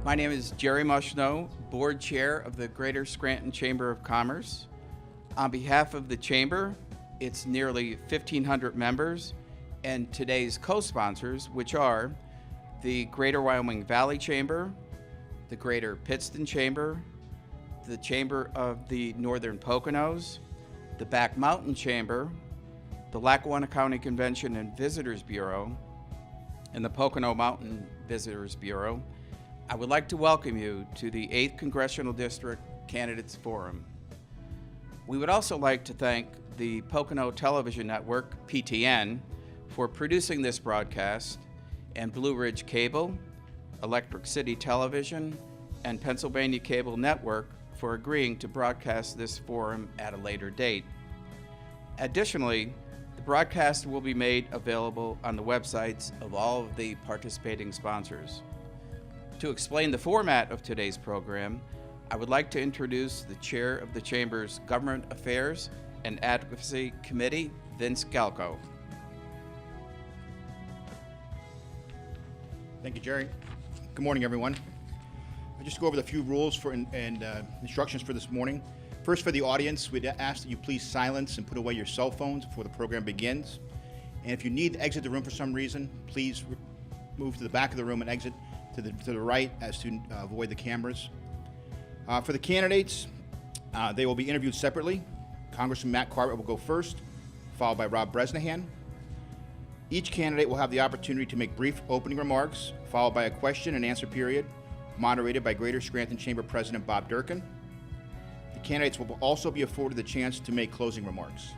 My name is Jerry Mushno, Board Chair of the Greater Scranton Chamber of Commerce. On behalf of the Chamber, its nearly 1,500 members, and today's co-sponsors, which are the Greater Wyoming Valley Chamber, the Greater Pittston Chamber, the Chamber of the Northern Poconos, the Back Mountain Chamber, the Lackawanna County Convention and Visitors Bureau, and the Pocono Mountain Visitors Bureau, I would like to welcome you to the 8th Congressional District Candidates Forum. We would also like to thank the Pocono Television Network, PTN, for producing this broadcast, and Blue Ridge Cable, Electric City Television, and Pennsylvania Cable Network for agreeing to broadcast this forum at a later date. Additionally, the broadcast will be made available on the websites of all of the participating sponsors. To explain the format of today's program, I would like to introduce the Chair of the Chamber's Government Affairs and Advocacy Committee, Vince Galco. Thank you, Jerry. Good morning, everyone. I'll just go over the few rules and instructions for this morning. First, for the audience, we'd ask that you please silence and put away your cell phones before the program begins. And if you need to exit the room for some reason, please move to the back of the room and exit to the right as to avoid the cameras. For the candidates, they will be interviewed separately. Congressman Matt Cartwright will go first, followed by Rob Bresnahan. Each candidate will have the opportunity to make brief opening remarks, followed by a question and answer period, moderated by Greater Scranton Chamber President Bob Durkin. The candidates will also be afforded the chance to make closing remarks.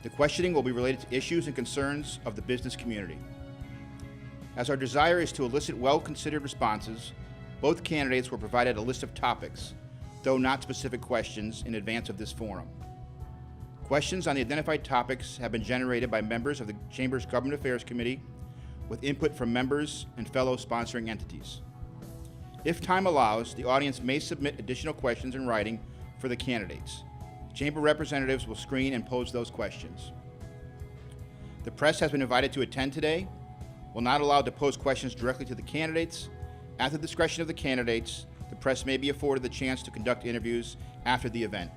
The questioning will be related to issues and concerns of the business community. As our desire is to elicit well-considered responses, both candidates were provided a list of topics, though not specific questions, in advance of this forum. Questions on the identified topics have been generated by members of the Chamber's Government Affairs Committee with input from members and fellow sponsoring entities. If time allows, the audience may submit additional questions in writing for the candidates. Chamber representatives will screen and pose those questions. The press has been invited to attend today. Will not allowed to pose questions directly to the candidates. At the discretion of the candidates, the press may be afforded the chance to conduct interviews after the event.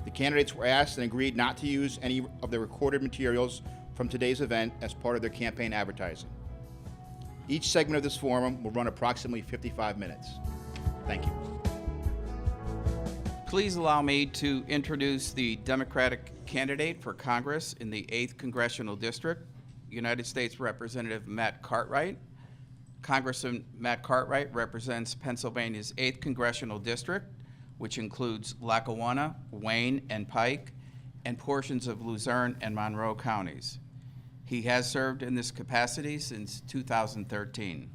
The candidates were asked and agreed not to use any of the recorded materials from today's event as part of their campaign advertising. Each segment of this forum will run approximately 55 minutes. Thank you. Please allow me to introduce the Democratic candidate for Congress in the 8th Congressional District, United States Representative Matt Cartwright. Congressman Matt Cartwright represents Pennsylvania's 8th Congressional District, which includes Lackawanna, Wayne, and Pike, and portions of Luzerne and Monroe counties. He has served in this capacity since 2013.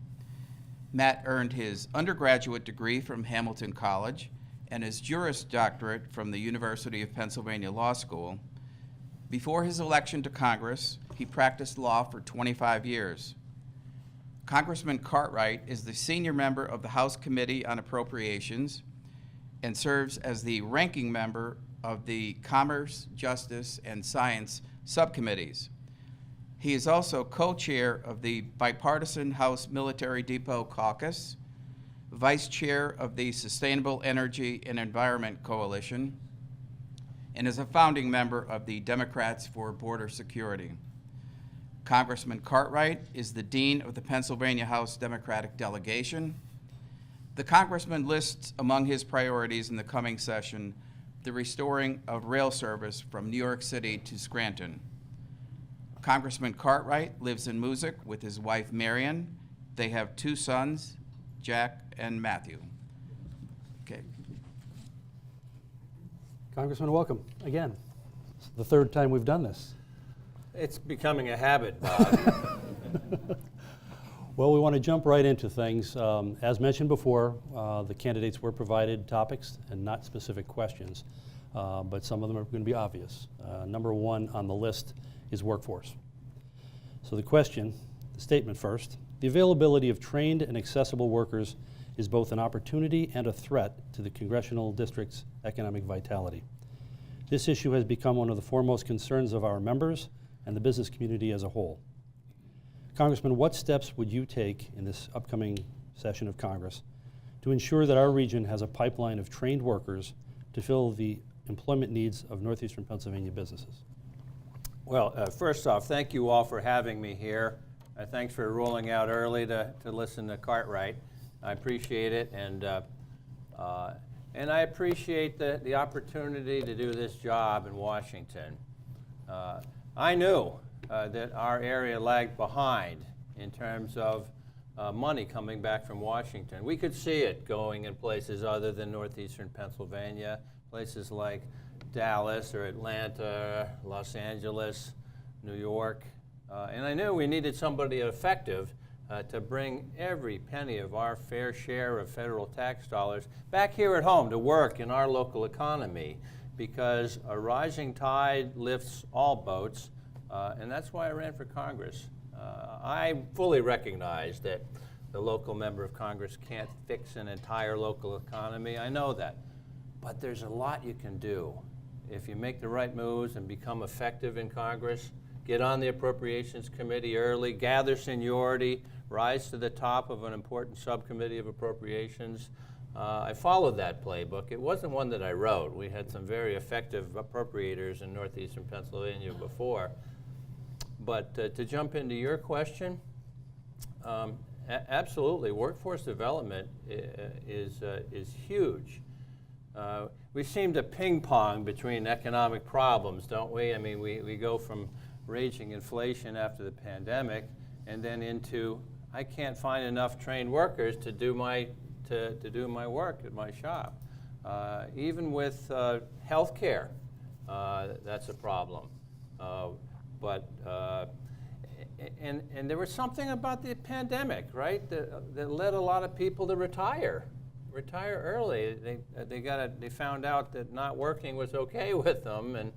Matt earned his undergraduate degree from Hamilton College and his Juris Doctorate from the University of Pennsylvania Law School. Before his election to Congress, he practiced law for 25 years. Congressman Cartwright is the senior member of the House Committee on Appropriations and serves as the ranking member of the Commerce, Justice, and Science subcommittees. He is also co-chair of the Bipartisan House Military Depot Caucus, vice chair of the Sustainable Energy and Environment Coalition, and is a founding member of the Democrats for Border Security. Congressman Cartwright is the Dean of the Pennsylvania House Democratic Delegation. The Congressman lists among his priorities in the coming session the restoring of rail service from New York City to Scranton. Congressman Cartwright lives in Moosic with his wife Marion. They have 2 sons, Jack and Matthew. Okay. Congressman, welcome again. It's the 3rd time we've done this. It's becoming a habit, Bob. Well, we want to jump right into things. As mentioned before, the candidates were provided topics and not specific questions, but some of them are going to be obvious. Number 1 on the list is workforce. So the statement first, the availability of trained and accessible workers is both an opportunity and a threat to the congressional district's economic vitality. This issue has become one of the foremost concerns of our members and the business community as a whole. Congressman, what steps would you take in this upcoming session of Congress to ensure that our region has a pipeline of trained workers to fill the employment needs of northeastern Pennsylvania businesses? Well, first off, thank you all for having me here. Thanks for rolling out early to listen to Cartwright. I appreciate it, and I appreciate the opportunity to do this job in Washington. I knew that our area lagged behind in terms of money coming back from Washington. We could see it going in places other than northeastern Pennsylvania, places like Dallas or Atlanta, Los Angeles, New York. And I knew we needed somebody effective to bring every penny of our fair share of federal tax dollars back here at home to work in our local economy, because a rising tide lifts all boats, and that's why I ran for Congress. I fully recognize that the local member of Congress can't fix an entire local economy. I know that. But there's a lot you can do. If you make the right moves and become effective in Congress, get on the Appropriations Committee early, gather seniority, rise to the top of an important subcommittee of appropriations. I followed that playbook. It wasn't one that I wrote. We had some very effective appropriators in northeastern Pennsylvania before. But to jump into your question, absolutely, workforce development is huge. We seem to ping pong between economic problems, don't we? I mean, we go from raging inflation after the pandemic and then into, I can't find enough trained workers to do my work at my shop. Even with health care, that's a problem. And there was something about the pandemic, right, that led a lot of people to retire early. They found out that not working was okay with them, and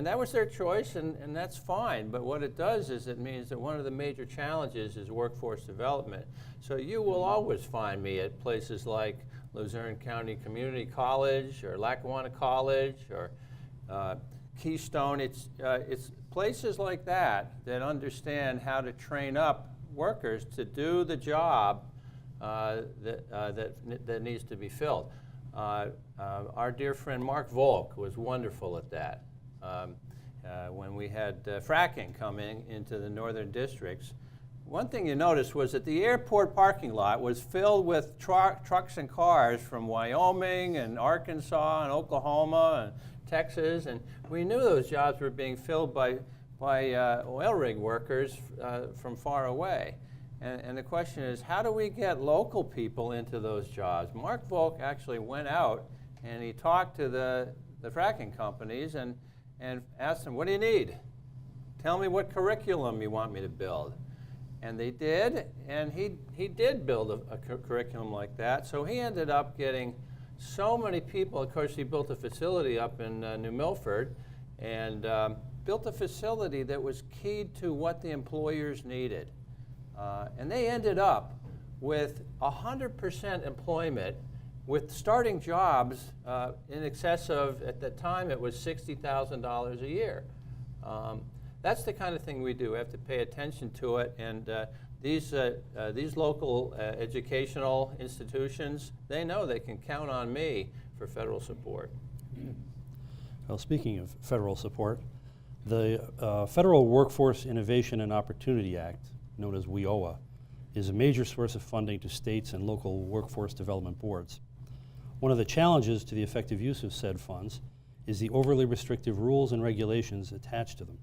that was their choice, and that's fine. But what it does is it means that one of the major challenges is workforce development. So you will always find me at places like Luzerne County Community College or Lackawanna College or Keystone. It's places like that understand how to train up workers to do the job that needs to be filled. Our dear friend Mark Volk was wonderful at that. When we had fracking coming into the northern districts, one thing you noticed was that the airport parking lot was filled with trucks and cars from Wyoming and Arkansas and Oklahoma and Texas, and we knew those jobs were being filled by oil rig workers from far away. And the question is, how do we get local people into those jobs? Mark Volk actually went out and he talked to the fracking companies and asked them, what do you need? Tell me what curriculum you want me to build. And they did, and he did build a curriculum like that. So he ended up getting so many people. Of course, he built a facility up in New Milford and built a facility that was keyed to what the employers needed. And they ended up with 100% employment with starting jobs in excess of, at the time, it was $60,000 a year. That's the kind of thing we do. We have to pay attention to it. And these local educational institutions, they know they can count on me for federal support. Well, speaking of federal support, the Federal Workforce Innovation and Opportunity Act, known as WIOA, is a major source of funding to states and local workforce development boards. One of the challenges to the effective use of said funds is the overly restrictive rules and regulations attached to them.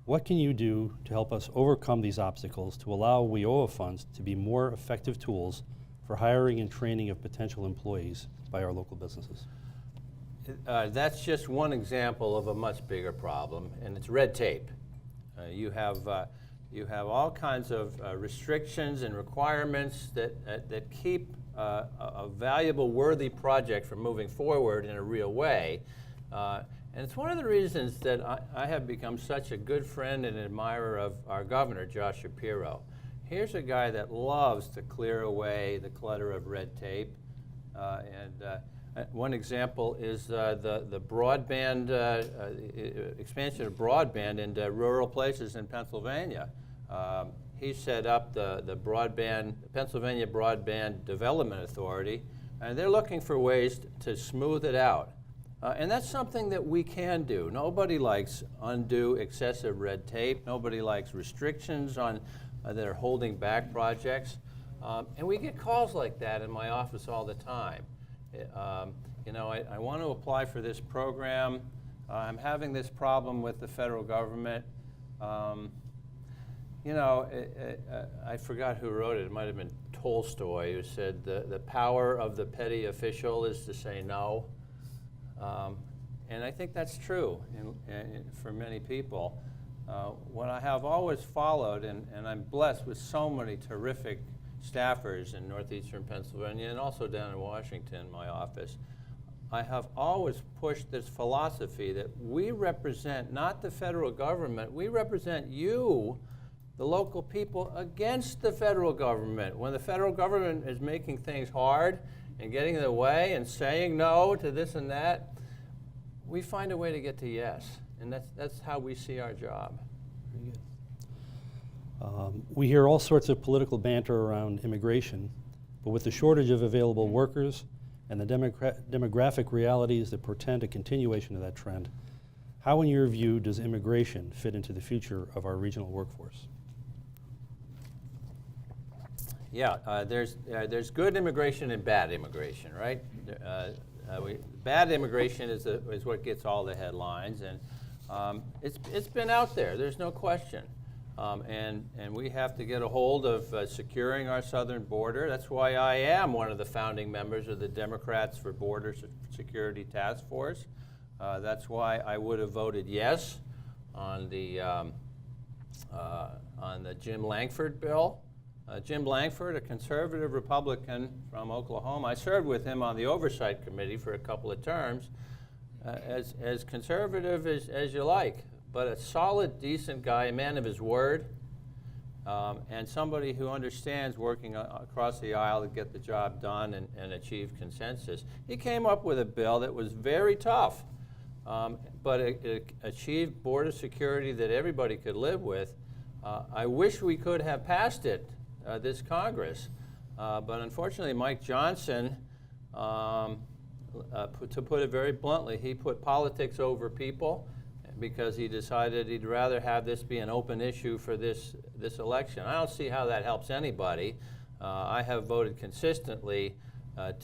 What can you do to help us overcome these obstacles to allow WIOA funds to be more effective tools for hiring and training of potential employees by our local businesses? That's just one example of a much bigger problem, and it's red tape. You have all kinds of restrictions and requirements that keep a valuable, worthy project from moving forward in a real way. And it's one of the reasons that I have become such a good friend and admirer of our governor, Josh Shapiro. Here's a guy that loves to clear away the clutter of red tape. One example is the broadband, expansion of broadband into rural places in Pennsylvania. he set up the Pennsylvania Broadband Development Authority, and they're looking for ways to smooth it out. And that's something that we can do. Nobody likes undue excessive red tape. Nobody likes restrictions on that are holding back projects. And we get calls like that in my office all the time. You know, I want to apply for this program. I'm having this problem with the federal government. You know, I forgot who wrote it. It might have been Tolstoy, who said the power of the petty official is to say no. And I think that's true for many people. What I have always followed, and I'm blessed with so many terrific staffers in northeastern Pennsylvania and also down in Washington, my office, I have always pushed this philosophy that we represent not the federal government, we represent you, the local people, against the federal government. When the federal government is making things hard and getting in the way and saying no to this and that, we find a way to get to yes. And that's how we see our job. Very good. We hear all sorts of political banter around immigration, but with the shortage of available workers and the demographic realities that portend a continuation of that trend, how, in your view, does immigration fit into the future of our regional workforce? Yeah, there's good immigration and bad immigration, right? Bad immigration is what gets all the headlines, and it's been out there. There's no question, and we have to get a hold of securing our southern border. That's why I am one of the founding members of the Democrats for Border Security Task Force. That's why I would have voted yes on the Jim Lankford bill. Jim Lankford, a conservative Republican from Oklahoma. I served with him on the Oversight Committee for a couple of terms, as conservative as you like, but a solid, decent guy, a man of his word, and somebody who understands working across the aisle to get the job done and achieve consensus. He came up with a bill that was very tough, but it achieved border security that everybody could live with. I wish we could have passed it this Congress, but unfortunately Mike Johnson, to put it very bluntly, he put politics over people because he decided he'd rather have this be an open issue for this election. I don't see how that helps anybody. I have voted consistently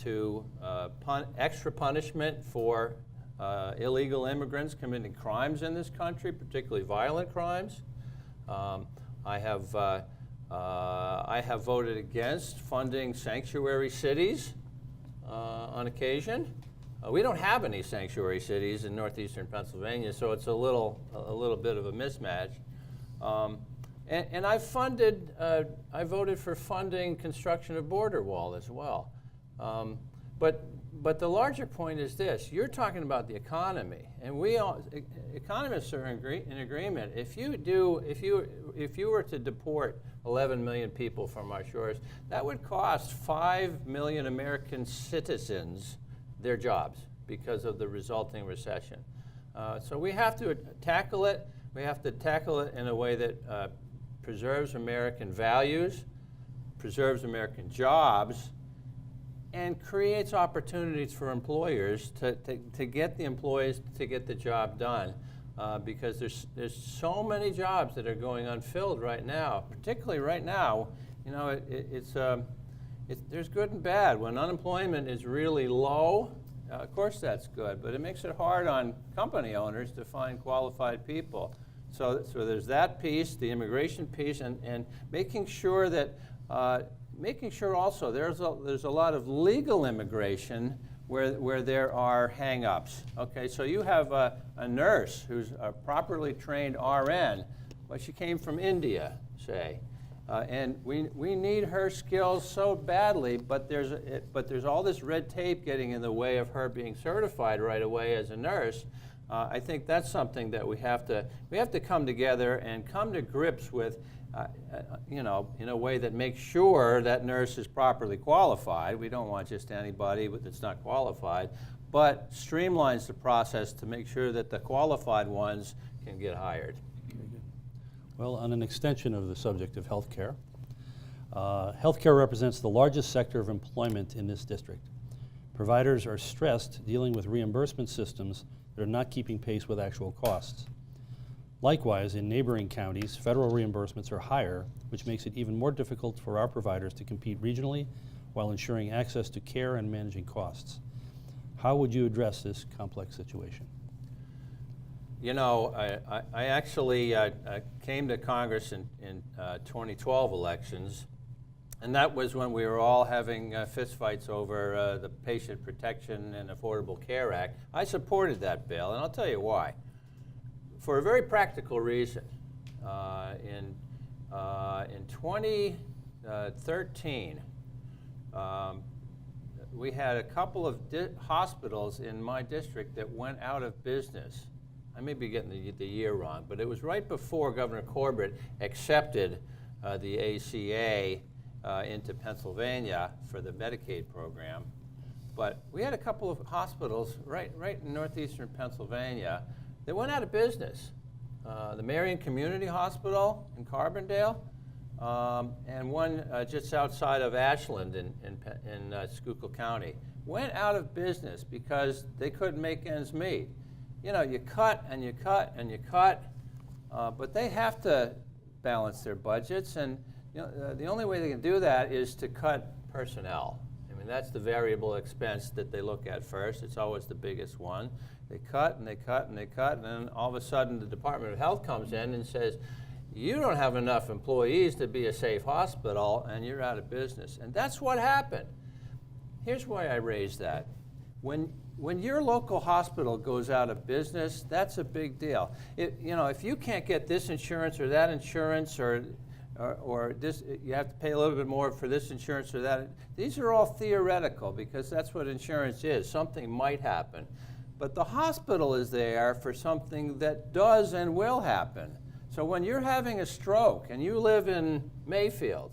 to extra punishment for illegal immigrants committing crimes in this country, particularly violent crimes. I have voted against funding sanctuary cities on occasion. We don't have any sanctuary cities in northeastern Pennsylvania, so it's a little bit of a mismatch. And I voted for funding construction of border wall as well. But the larger point is this: you're talking about the economy, and economists are in agreement. If you were to deport 11 million people from our shores, that would cost 5 million American citizens their jobs because of the resulting recession. So we have to tackle it. We have to tackle it in a way that preserves American values, preserves American jobs, and creates opportunities for employers to get the employees to get the job done. Because there's so many jobs that are going unfilled right now. Particularly right now, you know, there's good and bad. When unemployment is really low, of course that's good, but it makes it hard on company owners to find qualified people. So there's that piece, the immigration piece, and making sure that also there's a lot of legal immigration where there are hang-ups. Okay, so you have a nurse who's a properly trained RN, but she came from India, say, and we need her skills so badly, but there's all this red tape getting in the way of her being certified right away as a nurse. I think that's something that we have to come together and come to grips with. You know, in a way that makes sure that nurse is properly qualified. We don't want just anybody that's not qualified, but streamlines the process to make sure that the qualified ones can get hired. Very good. Well, on an extension of the subject of healthcare, healthcare represents the largest sector of employment in this district. Providers are stressed dealing with reimbursement systems that are not keeping pace with actual costs. Likewise, in neighboring counties, federal reimbursements are higher, which makes it even more difficult for our providers to compete regionally while ensuring access to care and managing costs. How would you address this complex situation? You know, I actually came to Congress in 2012 elections, and that was when we were all having fistfights over the Patient Protection and Affordable Care Act. I supported that bill, and I'll tell you why. For a very practical reason. In 2013, we had a couple of hospitals in my district that went out of business. I may be getting the year wrong, but it was right before Governor Corbett accepted the ACA into Pennsylvania for the Medicaid program. But we had a couple of hospitals right in northeastern Pennsylvania that went out of business. The Marion Community Hospital in Carbondale, and one just outside of Ashland in Schuylkill County, went out of business because they couldn't make ends meet. You know, you cut and you cut and you cut, but they have to balance their budgets, and you know, the only way they can do that is to cut personnel. I mean, that's the variable expense that they look at first. It's always the biggest one. They cut and they cut and they cut, and then all of a sudden the Department of Health comes in and says, you don't have enough employees to be a safe hospital, and you're out of business. And that's what happened. Here's why I raised that. When your local hospital goes out of business, that's a big deal. You know, if you can't get this insurance or that insurance, or this, you have to pay a little bit more for this insurance or that. These are all theoretical because that's what insurance is. Something might happen. But the hospital is there for something that does and will happen. So when you're having a stroke and you live in Mayfield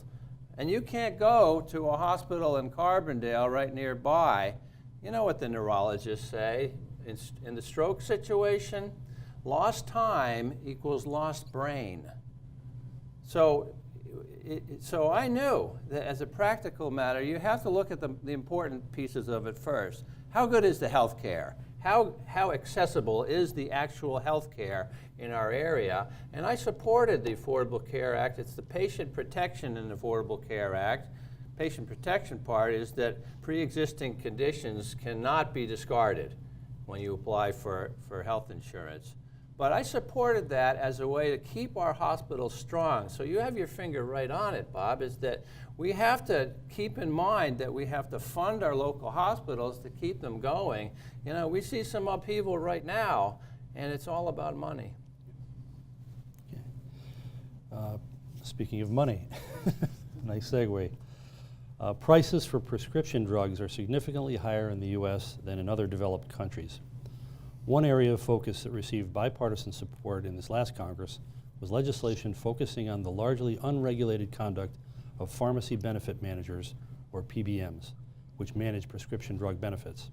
and you can't go to a hospital in Carbondale right nearby, you know what the neurologists say in the stroke situation? Lost time equals lost brain. So I knew that as a practical matter, you have to look at the important pieces of it first. How good is the health care? How accessible is the actual health care in our area? And I supported the Affordable Care Act. It's the Patient Protection and Affordable Care Act. Patient protection part is that pre-existing conditions cannot be discarded when you apply for health insurance. But I supported that as a way to keep our hospitals strong. So you have your finger right on it, Bob, is that we have to keep in mind that we have to fund our local hospitals to keep them going. You know, we see some upheaval right now, and it's all about money. Okay. Speaking of money, nice segue. Prices for prescription drugs are significantly higher in the U.S. than in other developed countries. One area of focus that received bipartisan support in this last Congress was legislation focusing on the largely unregulated conduct of pharmacy benefit managers, or PBMs, which manage prescription drug benefits.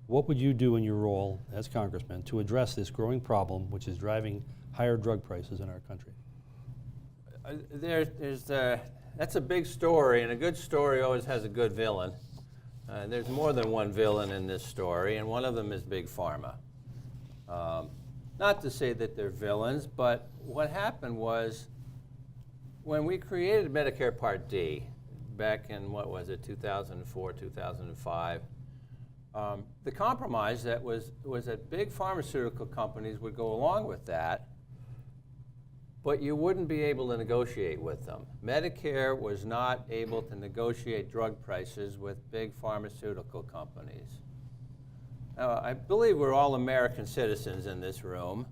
What would you do in your role as Congressman to address this growing problem, which is driving higher drug prices in our country? That's a big story, and a good story always has a good villain. There's more than one villain in this story, and one of them is Big Pharma. Not to say that they're villains, but what happened was when we created Medicare Part D back in, 2004, 2005, the compromise that was that big pharmaceutical companies would go along with that, but you wouldn't be able to negotiate with them. Medicare was not able to negotiate drug prices with big pharmaceutical companies. Now, I believe we're all American citizens in this room,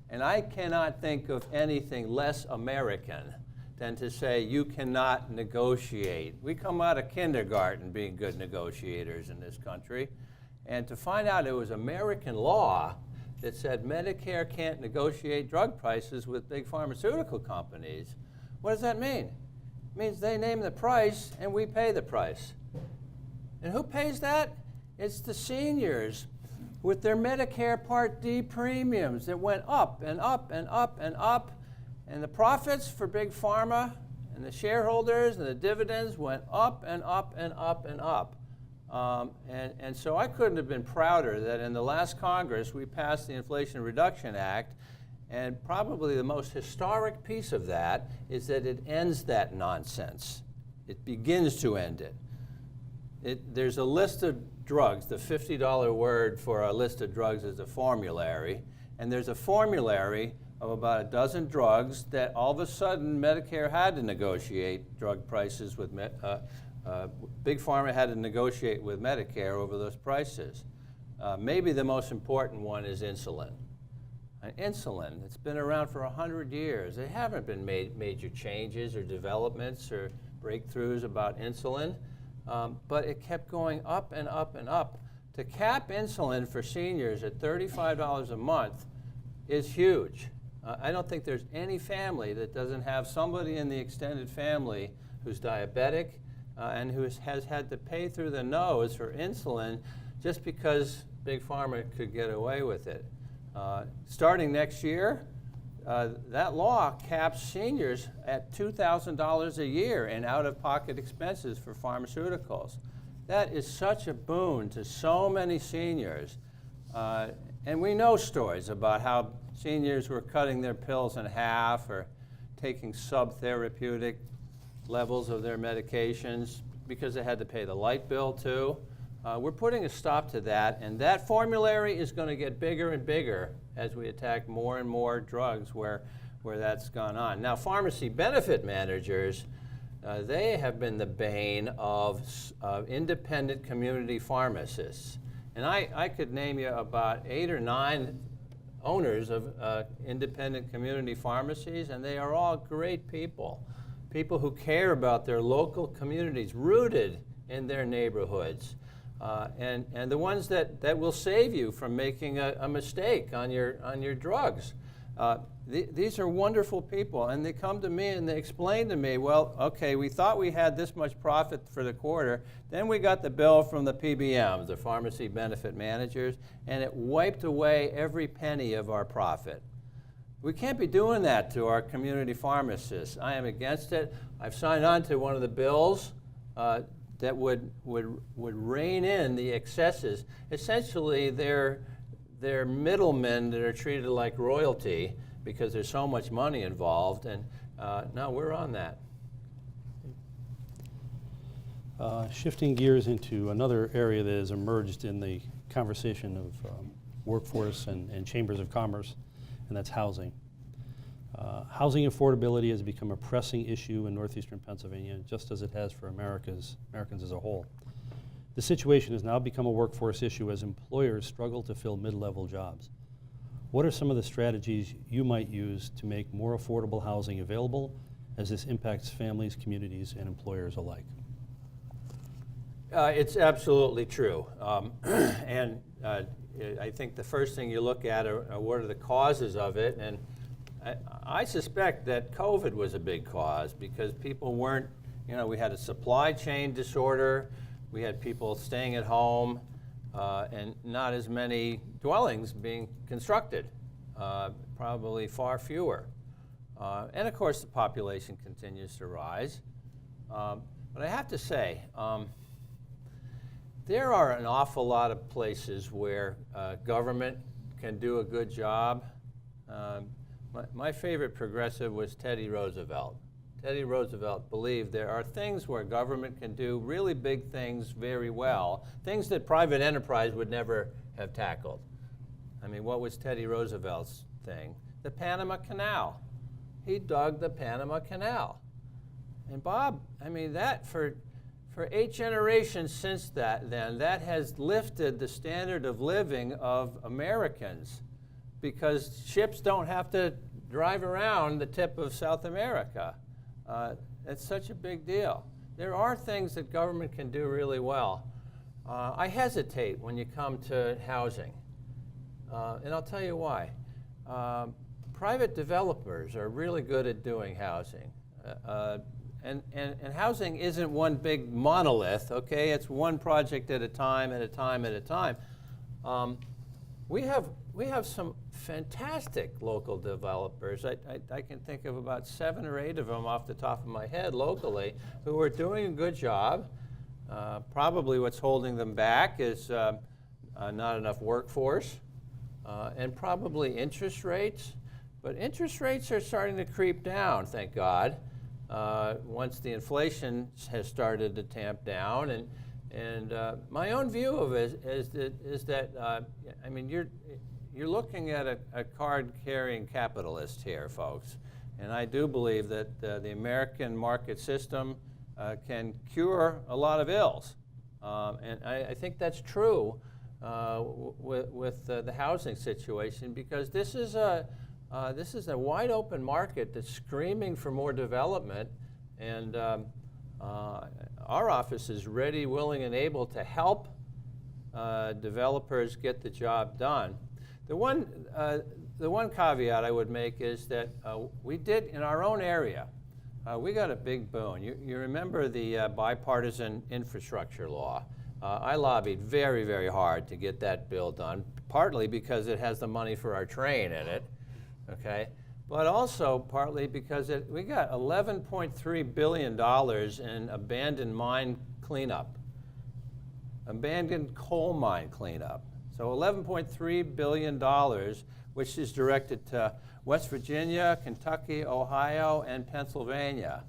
and I cannot think of anything less American than to say you cannot negotiate. We come out of kindergarten being good negotiators in this country, and to find out it was American law that said Medicare can't negotiate drug prices with big pharmaceutical companies, what does that mean? It means they name the price and we pay the price. And who pays that? It's the seniors with their Medicare Part D premiums that went up and up and up and up. And the profits for Big Pharma and the shareholders and the dividends went up and up and up and up. And so I couldn't have been prouder that in the last Congress we passed the Inflation Reduction Act, and probably the most historic piece of that is that it ends that nonsense. It begins to end it. There's a list of drugs. The $50 word for a list of drugs is a formulary, and there's a formulary of about a dozen drugs that all of a sudden Medicare had to negotiate drug prices with Big Pharma had to negotiate with Medicare over those prices. Maybe the most important one is insulin. Insulin, it's been around for 100 years. There haven't been major changes or developments or breakthroughs about insulin, but it kept going up and up and up. To cap insulin for seniors at $35 a month is huge. I don't think there's any family that doesn't have somebody in the extended family who's diabetic and who has had to pay through the nose for insulin just because Big Pharma could get away with it. Starting next year, that law caps seniors at $2,000 a year in out-of-pocket expenses for pharmaceuticals. That is such a boon to so many seniors. And we know stories about how seniors were cutting their pills in half or taking sub-therapeutic levels of their medications because they had to pay the light bill too. We're putting a stop to that, and that formulary is going to get bigger and bigger as we attack more and more drugs where that's gone on. Now, pharmacy benefit managers, they have been the bane of independent community pharmacists. And I could name you about 8 or 9 owners of independent community pharmacies, and they are all great people. People who care about their local communities, rooted in their neighborhoods. And the ones that will save you from making a mistake on your drugs. These are wonderful people, and they come to me and they explain to me, well, okay, we thought we had this much profit for the quarter, then we got the bill from the PBMs, the pharmacy benefit managers, and it wiped away every penny of our profit. We can't be doing that to our community pharmacists. I am against it. I've signed on to one of the bills that would rein in the excesses. Essentially, they're middlemen that are treated like royalty because there's so much money involved, and now we're on that. Shifting gears into another area that has emerged in the conversation of workforce and chambers of commerce, and that's housing. Housing affordability has become a pressing issue in northeastern Pennsylvania, just as it has for Americans as a whole. The situation has now become a workforce issue as employers struggle to fill mid-level jobs. What are some of the strategies you might use to make more affordable housing available as this impacts families, communities, and employers alike? It's absolutely true. And I think the first thing you look at are what are the causes of it. And I suspect that COVID was a big cause because people weren't, we had a supply chain disorder, we had people staying at home, and not as many dwellings being constructed, probably far fewer. And of course the population continues to rise. But I have to say, there are an awful lot of places where government can do a good job. My favorite progressive was Teddy Roosevelt. Teddy Roosevelt believed there are things where government can do really big things very well, things that private enterprise would never have tackled. I mean, what was Teddy Roosevelt's thing? The Panama Canal. He dug the Panama Canal. And Bob, I mean, that for 8 generations since that has lifted the standard of living of Americans, because ships don't have to drive around the tip of South America. It's such a big deal. There are things that government can do really well. I hesitate when you come to housing, and I'll tell you why. Private developers are really good at doing housing. And housing isn't one big monolith, okay? It's one project at a time, at a time, at a time. We have we have some fantastic local developers. I can think of about 7 or 8 of them off the top of my head locally who are doing a good job. Probably what's holding them back is not enough workforce and probably interest rates. But interest rates are starting to creep down, thank God, once the inflation has started to tamp down. And my own view of it is that I mean, you're looking at a card-carrying capitalist here, folks. And I do believe that the American market system can cure a lot of ills. And I think that's true with the housing situation, because this is a wide open market that's screaming for more development, and our office is ready, willing, and able to help developers get the job done. The one caveat I would make is that we did, in our own area, we got a big boon. You remember the bipartisan infrastructure law. I lobbied very, very hard to get that bill done, partly because it has the money for our train in it, okay? But also partly because we got $11.3 billion in abandoned mine cleanup, abandoned coal mine cleanup. So $11.3 billion, which is directed to West Virginia, Kentucky, Ohio, and Pennsylvania.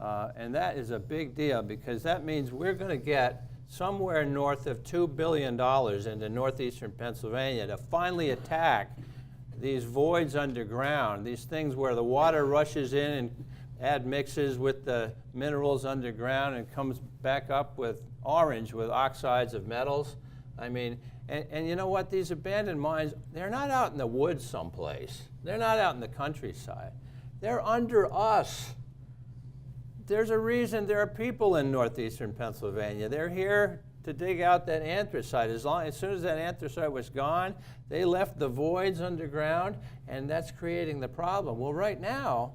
And that is a big deal, because that means we're going to get somewhere north of $2 billion into northeastern Pennsylvania to finally attack these voids underground, these things where the water rushes in and admixes with the minerals underground and comes back up with orange with oxides of metals. I mean, and you know what? These abandoned mines, they're not out in the woods someplace. They're not out in the countryside. They're under us. There's a reason there are people in northeastern Pennsylvania. They're here to dig out that anthracite. As soon as that anthracite was gone, they left the voids underground, and that's creating the problem. Well, right now,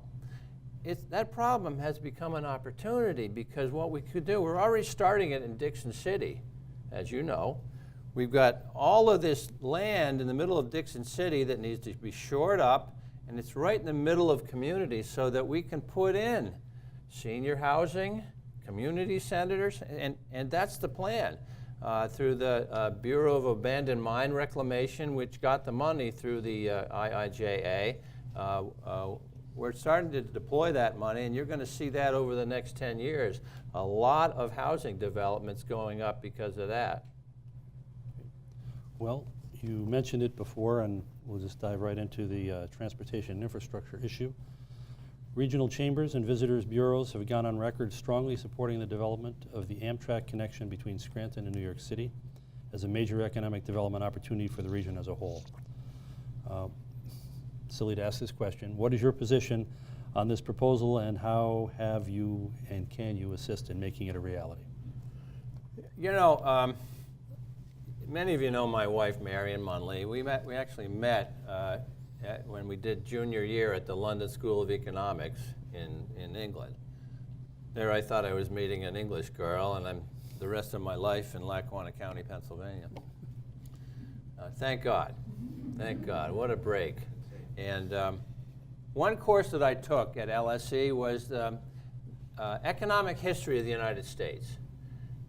that problem has become an opportunity, because what we could do, we're already starting it in Dixon City, as you know. We've got all of this land in the middle of Dixon City that needs to be shored up, and it's right in the middle of communities so that we can put in senior housing, community centers, and that's the plan. Through the Bureau of Abandoned Mine Reclamation, which got the money through the IIJA, we're starting to deploy that money, and you're going to see that over the next 10 years. A lot of housing developments going up because of that. Well, you mentioned it before, and we'll just dive right into the transportation infrastructure issue. Regional chambers and visitors bureaus have gone on record strongly supporting the development of the Amtrak connection between Scranton and New York City as a major economic development opportunity for the region as a whole. Silly to ask this question. What is your position on this proposal, and how have you and can you assist in making it a reality? You know, many of you know my wife, Marion Munley. We actually met when we did junior year at the London School of Economics in England. There I thought I was meeting an English girl, and I'm the rest of my life in Lackawanna County, Pennsylvania. Thank God. Thank God. What a break. And one course that I took at LSE was economic history of the United States.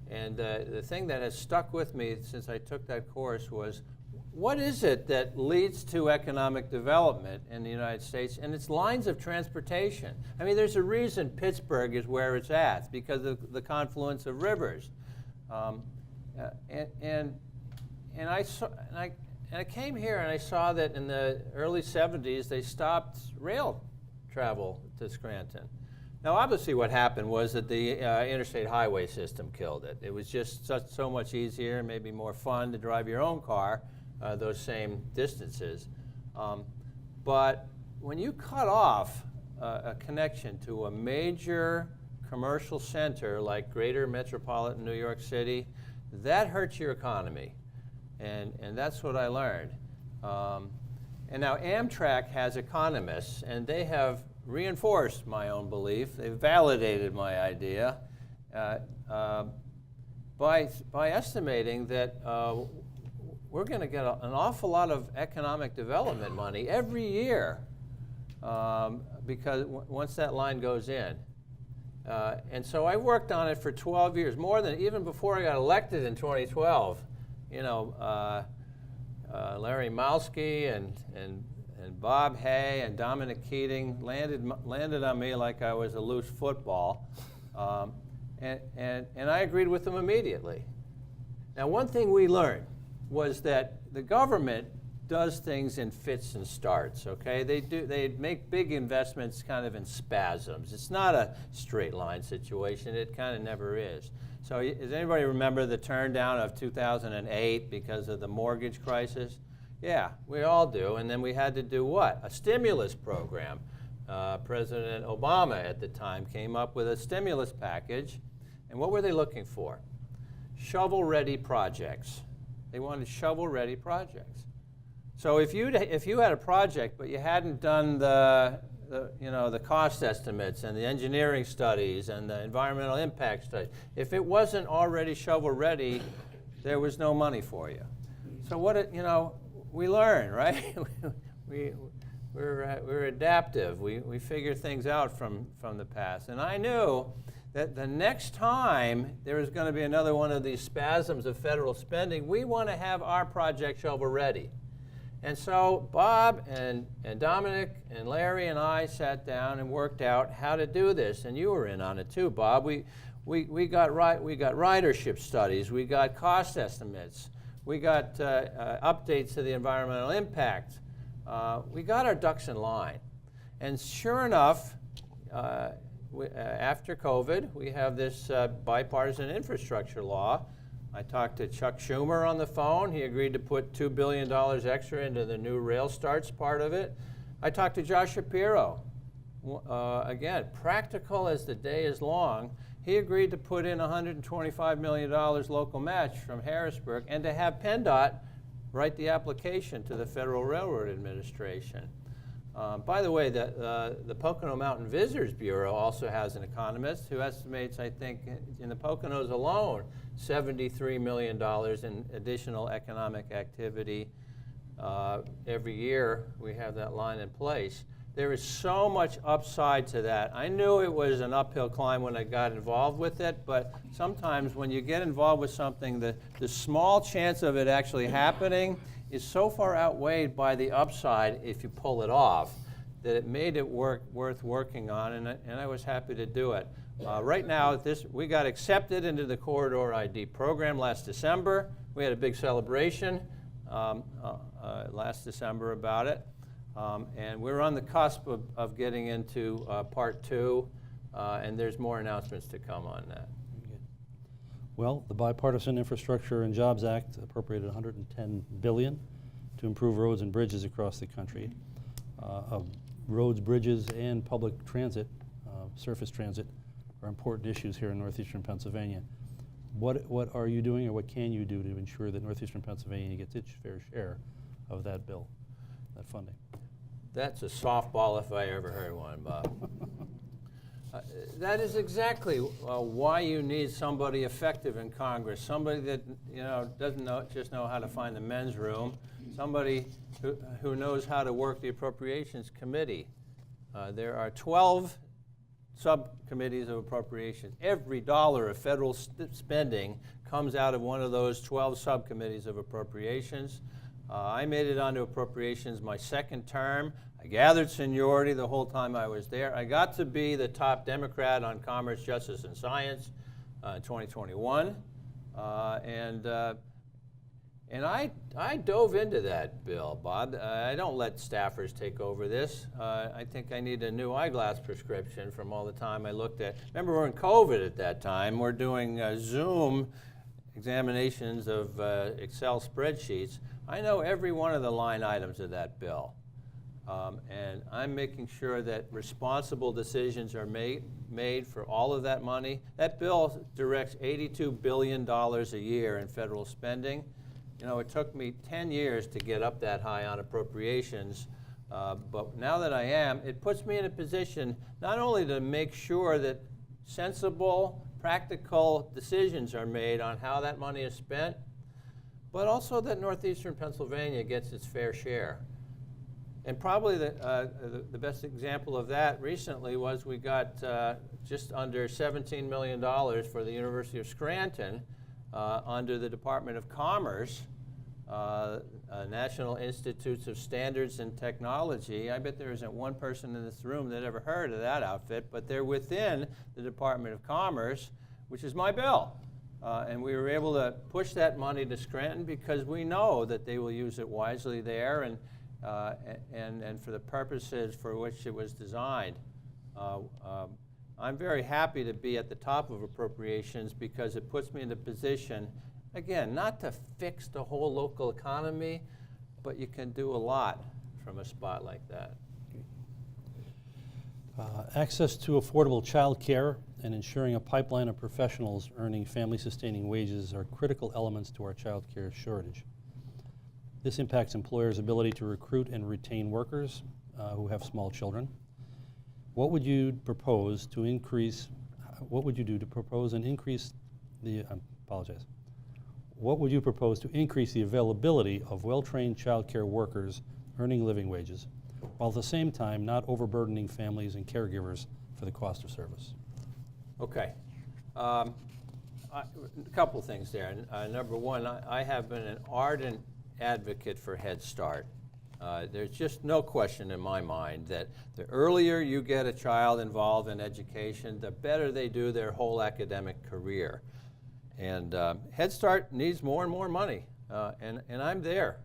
And the thing that has stuck with me since I took that course was, what is it that leads to economic development in the United States? And it's lines of transportation. I mean, there's a reason Pittsburgh is where it's at. It's because of the confluence of rivers. And I came here and I saw that in the early 70s they stopped rail travel to Scranton. Now, obviously, what happened was that the interstate highway system killed it. It was just so much easier and maybe more fun to drive your own car those same distances. But when you cut off a connection to a major commercial center like greater metropolitan New York City, that hurts your economy. And that's what I learned. And now Amtrak has economists, and they have reinforced my own belief. They've validated my idea by estimating that we're going to get an awful lot of economic development money every year because once that line goes in. And so I worked on it for 12 years, more than even before I got elected in 2012. You know, Larry Malski and Bob Hay and Dominic Keating landed on me like I was a loose football, and I agreed with them immediately. Now, one thing we learned was that the government does things in fits and starts, okay? They make big investments kind of in spasms. It's not a straight line situation. It kind of never is. So does anybody remember the turndown of 2008 because of the mortgage crisis? Yeah, we all do. And then we had to do what? A stimulus program. President Obama at the time came up with a stimulus package. And what were they looking for? Shovel-ready projects. They wanted shovel-ready projects. So if you had a project but you hadn't done the cost estimates and the engineering studies and the environmental impact studies, if it wasn't already shovel-ready, there was no money for you. So we learn, right? we're adaptive. We figure things out from the past. And I knew that the next time there is going to be another one of these spasms of federal spending, we want to have our project shovel-ready. And so Bob and Dominic and Larry and I sat down and worked out how to do this. And you were in on it too, Bob. We got ridership studies. We got cost estimates. We got updates to the environmental impact. We got our ducks in line. And sure enough, after COVID, we have this bipartisan infrastructure law. I talked to Chuck Schumer on the phone. He agreed to put $2 billion extra into the new rail starts part of it. I talked to Josh Shapiro. Again, practical as the day is long. He agreed to put in $125 million local match from Harrisburg and to have PennDOT write the application to the Federal Railroad Administration. By the way, the Pocono Mountain Visitors Bureau also has an economist who estimates, I think, in the Poconos alone, $73 million in additional economic activity every year. We have that line in place. There is so much upside to that. I knew it was an uphill climb when I got involved with it, but sometimes when you get involved with something, the small chance of it actually happening is so far outweighed by the upside if you pull it off that it made it worth working on, and I was happy to do it. Right now, we got accepted into the Corridor ID program last December. We had a big celebration last December about it. And we're on the cusp of getting into part 2, and there's more announcements to come on that. Well, the Bipartisan Infrastructure and Jobs Act appropriated $110 billion to improve roads and bridges across the country. Roads, bridges, and public transit, surface transit, are important issues here in northeastern Pennsylvania. What are you doing, or what can you do to ensure that northeastern Pennsylvania gets its fair share of that bill, that funding? That's a softball if I ever heard one, Bob. That is exactly why you need somebody effective in Congress, somebody that doesn't just know how to find the men's room, somebody who knows how to work the Appropriations Committee. There are 12 subcommittees of appropriations. Every dollar of federal spending comes out of one of those 12 subcommittees of appropriations. I made it onto appropriations my second term. I gathered seniority the whole time I was there. I got to be the top Democrat on Commerce, Justice, and Science in 2021. And I dove into that bill, Bob. I don't let staffers take over this. I think I need a new eyeglass prescription from all the time I looked at. Remember, we're in COVID at that time. We're doing Zoom examinations of Excel spreadsheets. I know every one of the line items of that bill. And I'm making sure that responsible decisions are made for all of that money. That bill directs $82 billion a year in federal spending. It took me 10 years to get up that high on appropriations, but now that I am, it puts me in a position not only to make sure that sensible, practical decisions are made on how that money is spent, but also that northeastern Pennsylvania gets its fair share. And probably the best example of that recently was we got just under $17 million for the University of Scranton under the Department of Commerce, National Institutes of Standards and Technology. I bet there isn't one person in this room that ever heard of that outfit, but they're within the Department of Commerce, which is my bill. And we were able to push that money to Scranton because we know that they will use it wisely there and for the purposes for which it was designed. I'm very happy to be at the top of appropriations because it puts me in a position, again, not to fix the whole local economy, but you can do a lot from a spot like that. Access to affordable child care and ensuring a pipeline of professionals earning family-sustaining wages are critical elements to our child care shortage. This impacts employers' ability to recruit and retain workers who have small children. What would you propose to increase? What would you do to propose and increase the? What would you propose to increase the availability of well-trained child care workers earning living wages, while at the same time not overburdening families and caregivers for the cost of service? Okay. A couple things there. Number one, I have been an ardent advocate for Head Start. There's just no question in my mind that the earlier you get a child involved in education, the better they do their whole academic career. And Head Start needs more and more money, and I'm there.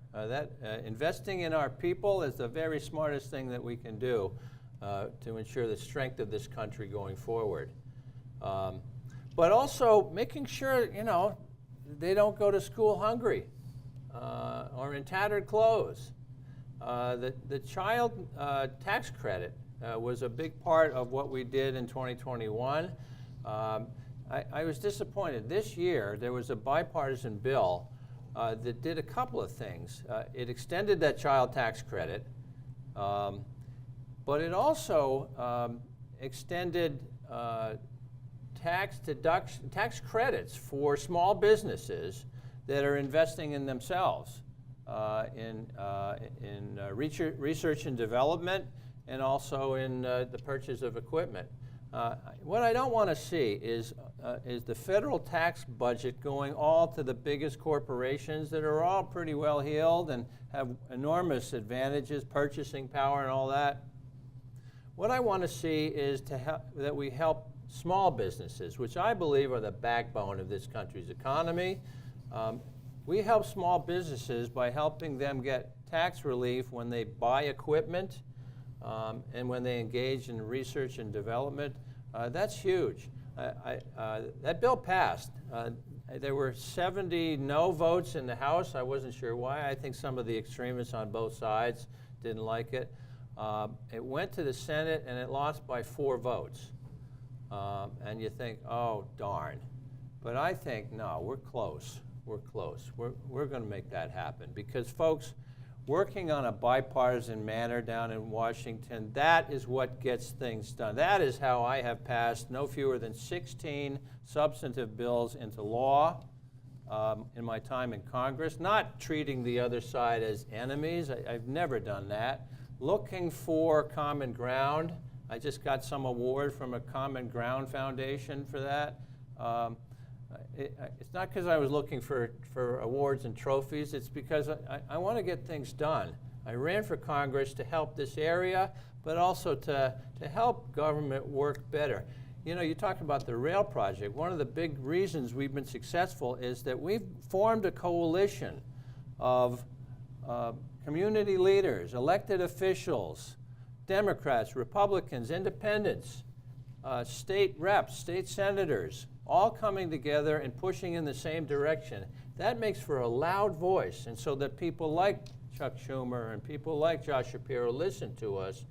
Investing in our people is the very smartest thing that we can do to ensure the strength of this country going forward. But also making sure, they don't go to school hungry or in tattered clothes. The child tax credit was a big part of what we did in 2021. I was disappointed. This year, there was a bipartisan bill that did a couple of things. It extended that child tax credit, but it also extended tax credits for small businesses that are investing in themselves, in research and development, and also in the purchase of equipment. What I don't want to see is the federal tax budget going all to the biggest corporations that are all pretty well heeled and have enormous advantages, purchasing power and all that. What I want to see is that we help small businesses, which I believe are the backbone of this country's economy. We help small businesses by helping them get tax relief when they buy equipment and when they engage in research and development. That's huge. That bill passed. There were 70 no votes in the House. I wasn't sure why. I think some of the extremists on both sides didn't like it. It went to the Senate and it lost by 4 votes. And you think, oh, darn. But I think, no, we're close. We're close. We're going to make that happen because, folks, working on a bipartisan manner down in Washington, that is what gets things done. That is how I have passed no fewer than 16 substantive bills into law in my time in Congress, not treating the other side as enemies. I've never done that. Looking for common ground. I just got some award from a Common Ground Foundation for that. It's not because I was looking for awards and trophies. It's because I want to get things done. I ran for Congress to help this area, but also to help government work better. You talk about the rail project. One of the big reasons we've been successful is that we've formed a coalition of community leaders, elected officials, Democrats, Republicans, independents, state reps, state senators, all coming together and pushing in the same direction. That makes for a loud voice, and so that people like Chuck Schumer and people like Josh Shapiro listen to us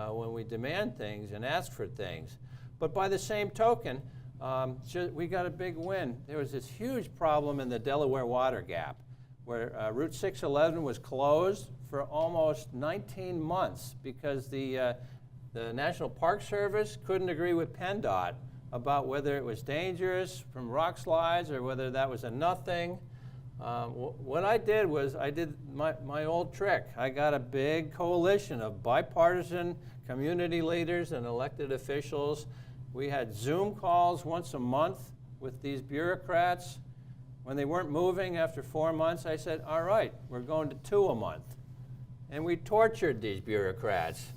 when we demand things and ask for things. But by the same token, we got a big win. There was this huge problem in the Delaware Water Gap where Route 611 was closed for almost 19 months because the National Park Service couldn't agree with PennDOT about whether it was dangerous from rock slides or whether that was a nothing. What I did was I did my old trick. I got a big coalition of bipartisan community leaders and elected officials. We had Zoom calls once a month with these bureaucrats. When they weren't moving after 4 months, I said, all right, we're going to 2 a month. And we tortured these bureaucrats.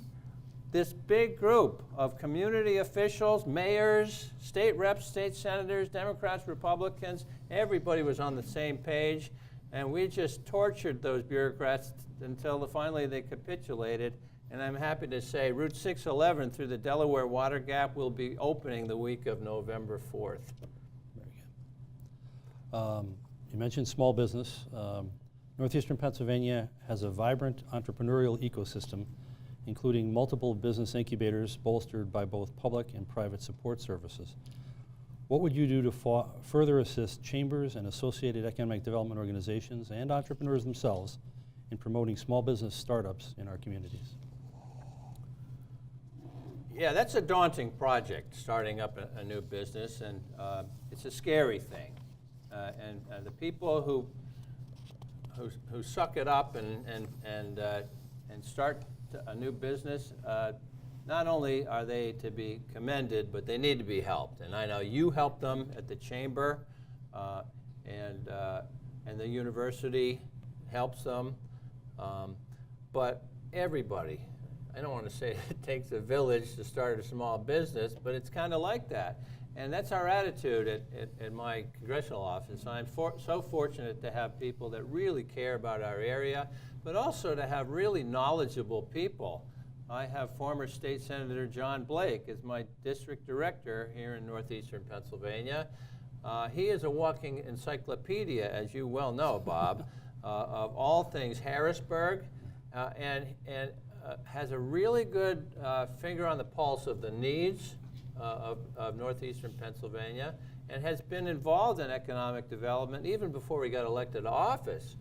This big group of community officials, mayors, state reps, state senators, Democrats, Republicans, everybody was on the same page, and we just tortured those bureaucrats until finally they capitulated. And I'm happy to say Route 611 through the Delaware Water Gap will be opening the week of November 4th. Very good. You mentioned small business. Northeastern Pennsylvania has a vibrant entrepreneurial ecosystem, including multiple business incubators bolstered by both public and private support services. What would you do to further assist chambers and associated economic development organizations and entrepreneurs themselves in promoting small business startups in our communities? Yeah, that's a daunting project, starting up a new business, and it's a scary thing. And the people who suck it up and start a new business, not only are they to be commended, but they need to be helped. And I know you help them at the chamber, and the university helps them. But everybody, I don't want to say it takes a village to start a small business, but it's kind of like that. And that's our attitude at my congressional office. I'm so fortunate to have people that really care about our area, but also to have really knowledgeable people. I have former State Senator John Blake as my district director here in northeastern Pennsylvania. He is a walking encyclopedia, as you well know, Bob, of all things Harrisburg, and has a really good finger on the pulse of the needs of northeastern Pennsylvania, and has been involved in economic development even before he got elected to office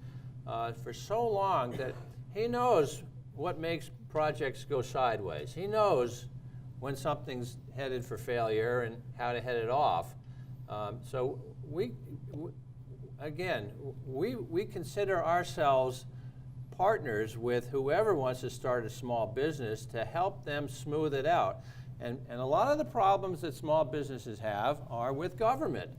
for so long that he knows what makes projects go sideways. He knows when something's headed for failure and how to head it off. So we consider ourselves partners with whoever wants to start a small business to help them smooth it out. And a lot of the problems that small businesses have are with government.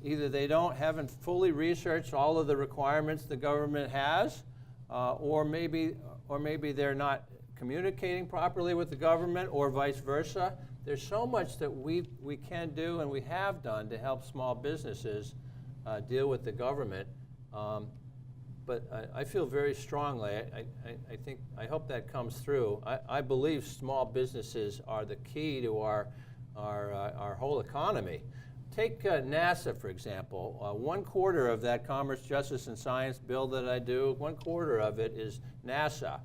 Either they haven't fully researched all of the requirements the government has, or maybe they're not communicating properly with the government, or vice versa. There's so much that we can do and we have done to help small businesses deal with the government. But I feel very strongly, I hope that comes through. I believe small businesses are the key to our whole economy. Take NASA, for example. 1/4 of that Commerce, Justice, and Science bill that I do, 1/4 of it is NASA.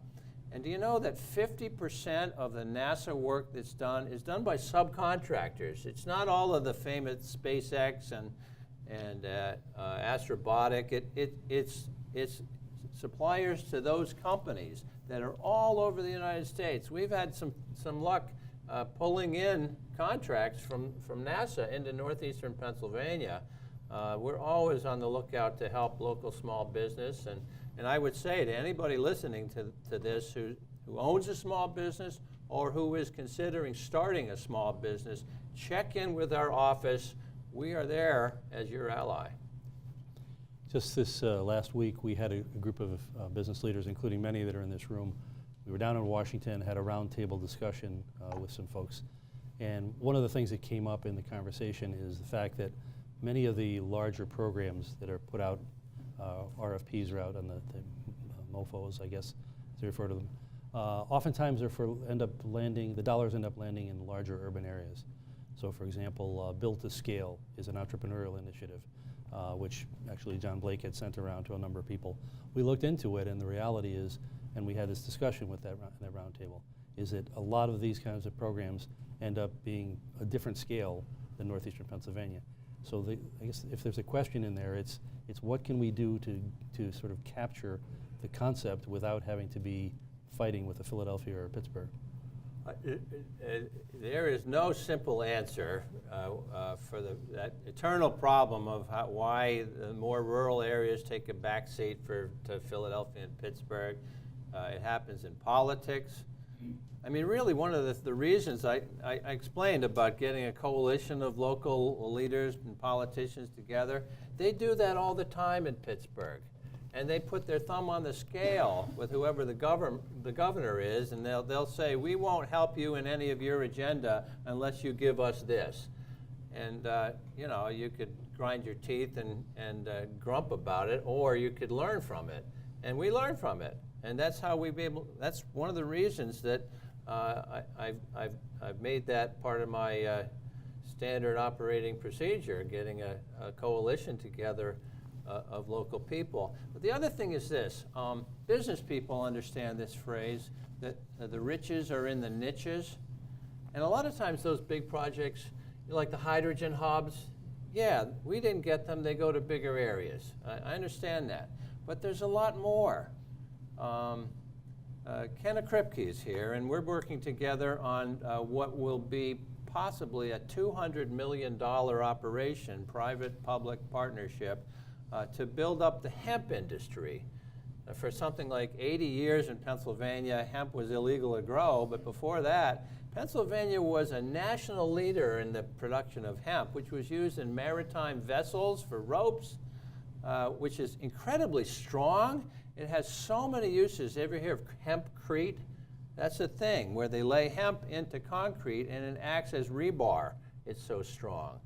And do you know that 50% of the NASA work that's done is done by subcontractors? It's not all of the famous SpaceX and Astrobotic. It's suppliers to those companies that are all over the United States. We've had some luck pulling in contracts from NASA into northeastern Pennsylvania. We're always on the lookout to help local small business. And I would say to anybody listening to this who owns a small business or who is considering starting a small business, check in with our office. We are there as your ally. Just this last week, we had a group of business leaders, including many that are in this room. We were down in Washington, had a roundtable discussion with some folks. And one of the things that came up in the conversation is the fact that many of the larger programs that are put out, RFPs are out on the MOFOs, I guess, as they refer to them. Oftentimes the dollars end up landing in larger urban areas. So for example, Build to Scale is an entrepreneurial initiative, which actually John Blake had sent around to a number of people. We looked into it, and the reality is, and we had this discussion with that roundtable, is that a lot of these kinds of programs end up being a different scale than northeastern Pennsylvania. So I guess if there's a question in there, it's what can we do to sort of capture the concept without having to be fighting with a Philadelphia or a Pittsburgh. There is no simple answer for that eternal problem of why the more rural areas take a backseat to Philadelphia and Pittsburgh. It happens in politics. I mean, really, one of the reasons I explained about getting a coalition of local leaders and politicians together, they do that all the time in Pittsburgh. And they put their thumb on the scale with whoever the governor is, and they'll say, we won't help you in any of your agenda unless you give us this. And you know, you could grind your teeth and grump about it, or you could learn from it. And we learn from it. And that's how that's one of the reasons that I've made that part of my standard operating procedure, getting a coalition together of local people. But the other thing is this, business people understand this phrase, that the riches are in the niches. And a lot of times those big projects, like the hydrogen hubs, yeah, we didn't get them, they go to bigger areas. I understand that. But there's a lot more. Kenna Kripke is here, and we're working together on what will be possibly a $200 million operation, private-public partnership, to build up the hemp industry. For something like 80 years in Pennsylvania, hemp was illegal to grow, but before that, Pennsylvania was a national leader in the production of hemp, which was used in maritime vessels for ropes, which is incredibly strong. It has so many uses. Ever hear of hempcrete? That's a thing where they lay hemp into concrete and it acts as rebar. It's so strong.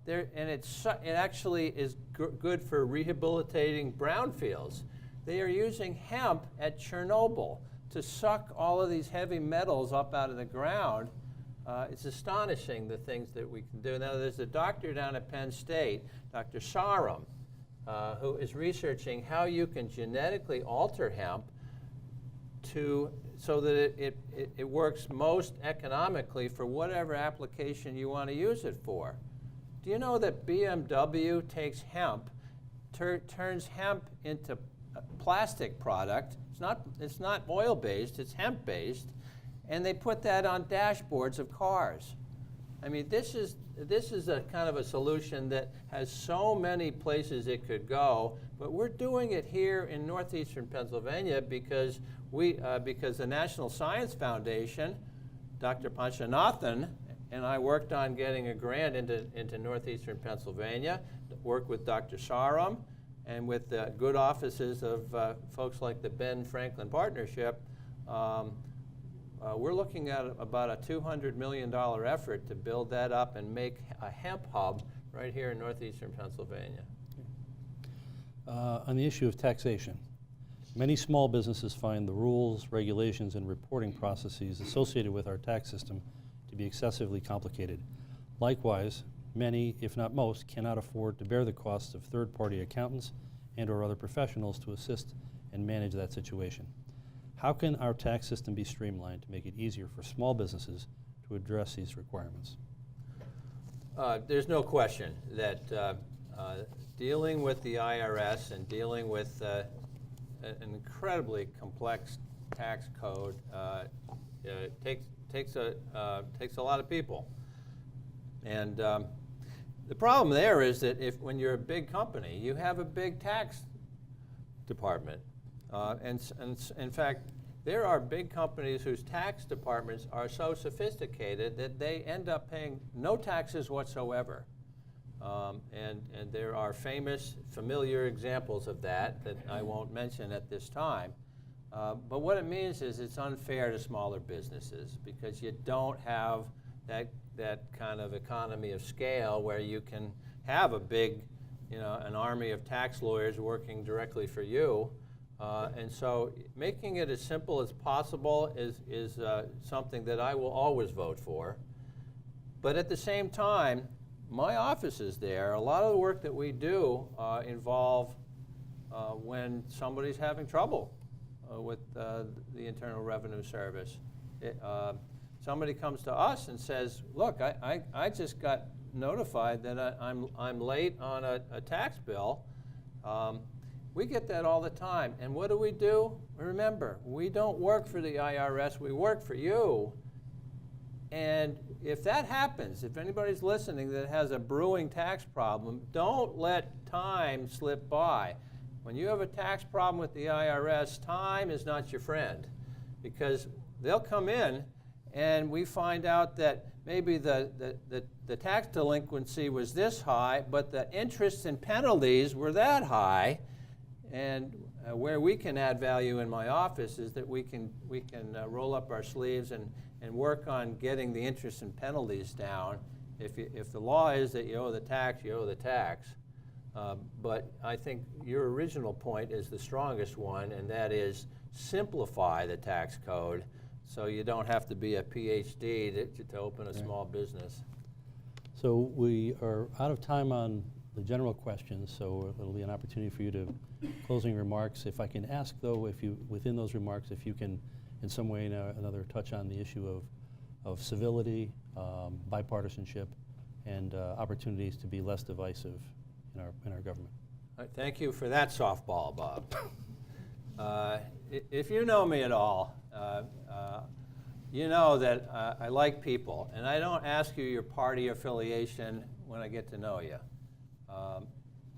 It actually is good for rehabilitating brownfields. They are using hemp at Chernobyl to suck all of these heavy metals up out of the ground. It's astonishing the things that we can do. Now, there's a doctor down at Penn State, Dr. Sarum, who is researching how you can genetically alter hemp so that it works most economically for whatever application you want to use it for. Do you know that BMW takes hemp, turns hemp into a plastic product? It's not oil-based, it's hemp-based, and they put that on dashboards of cars. I mean, this is a kind of a solution that has so many places it could go, but we're doing it here in northeastern Pennsylvania because the National Science Foundation, Dr. Panchanathan, and I worked on getting a grant into northeastern Pennsylvania, worked with Dr. Sarum, and with the good offices of folks like the Ben Franklin Partnership. We're looking at about a $200 million effort to build that up and make a hemp hub right here in northeastern Pennsylvania. On the issue of taxation, many small businesses find the rules, regulations, and reporting processes associated with our tax system to be excessively complicated. Likewise, many, if not most, cannot afford to bear the costs of third-party accountants and/or other professionals to assist and manage that situation. How can our tax system be streamlined to make it easier for small businesses to address these requirements? There's no question that dealing with the IRS and dealing with an incredibly complex tax code takes a lot of people. And the problem there is that when you're a big company, you have a big tax department. And in fact, there are big companies whose tax departments are so sophisticated that they end up paying no taxes whatsoever. And there are familiar examples of that I won't mention at this time. But what it means is it's unfair to smaller businesses because you don't have that kind of economy of scale where you can have a big, an army of tax lawyers working directly for you. And so making it as simple as possible is something that I will always vote for. But at the same time, my office is there. A lot of the work that we do involve when somebody's having trouble with the Internal Revenue Service. Somebody comes to us and says, look, I just got notified that I'm late on a tax bill. We get that all the time. And what do? Remember, we don't work for the IRS, we work for you. And if that happens, if anybody's listening that has a brewing tax problem, don't let time slip by. When you have a tax problem with the IRS, time is not your friend, because they'll come in and we find out that maybe the tax delinquency was this high, but the interest and penalties were that high. And where we can add value in my office is that we can roll up our sleeves and work on getting the interest and penalties down. If the law is that you owe the tax, you owe the tax. But I think your original point is the strongest one, and that is simplify the tax code so you don't have to be a PhD to open a small business. So we are out of time on the general questions, so it'll be an opportunity for you to closing remarks. If I can ask, though, if you, within those remarks, if you can in some way or another touch on the issue of civility, bipartisanship, and opportunities to be less divisive in our government. Thank you for that softball, Bob. If you know me at all, you know that I like people, and I don't ask you your party affiliation when I get to know you.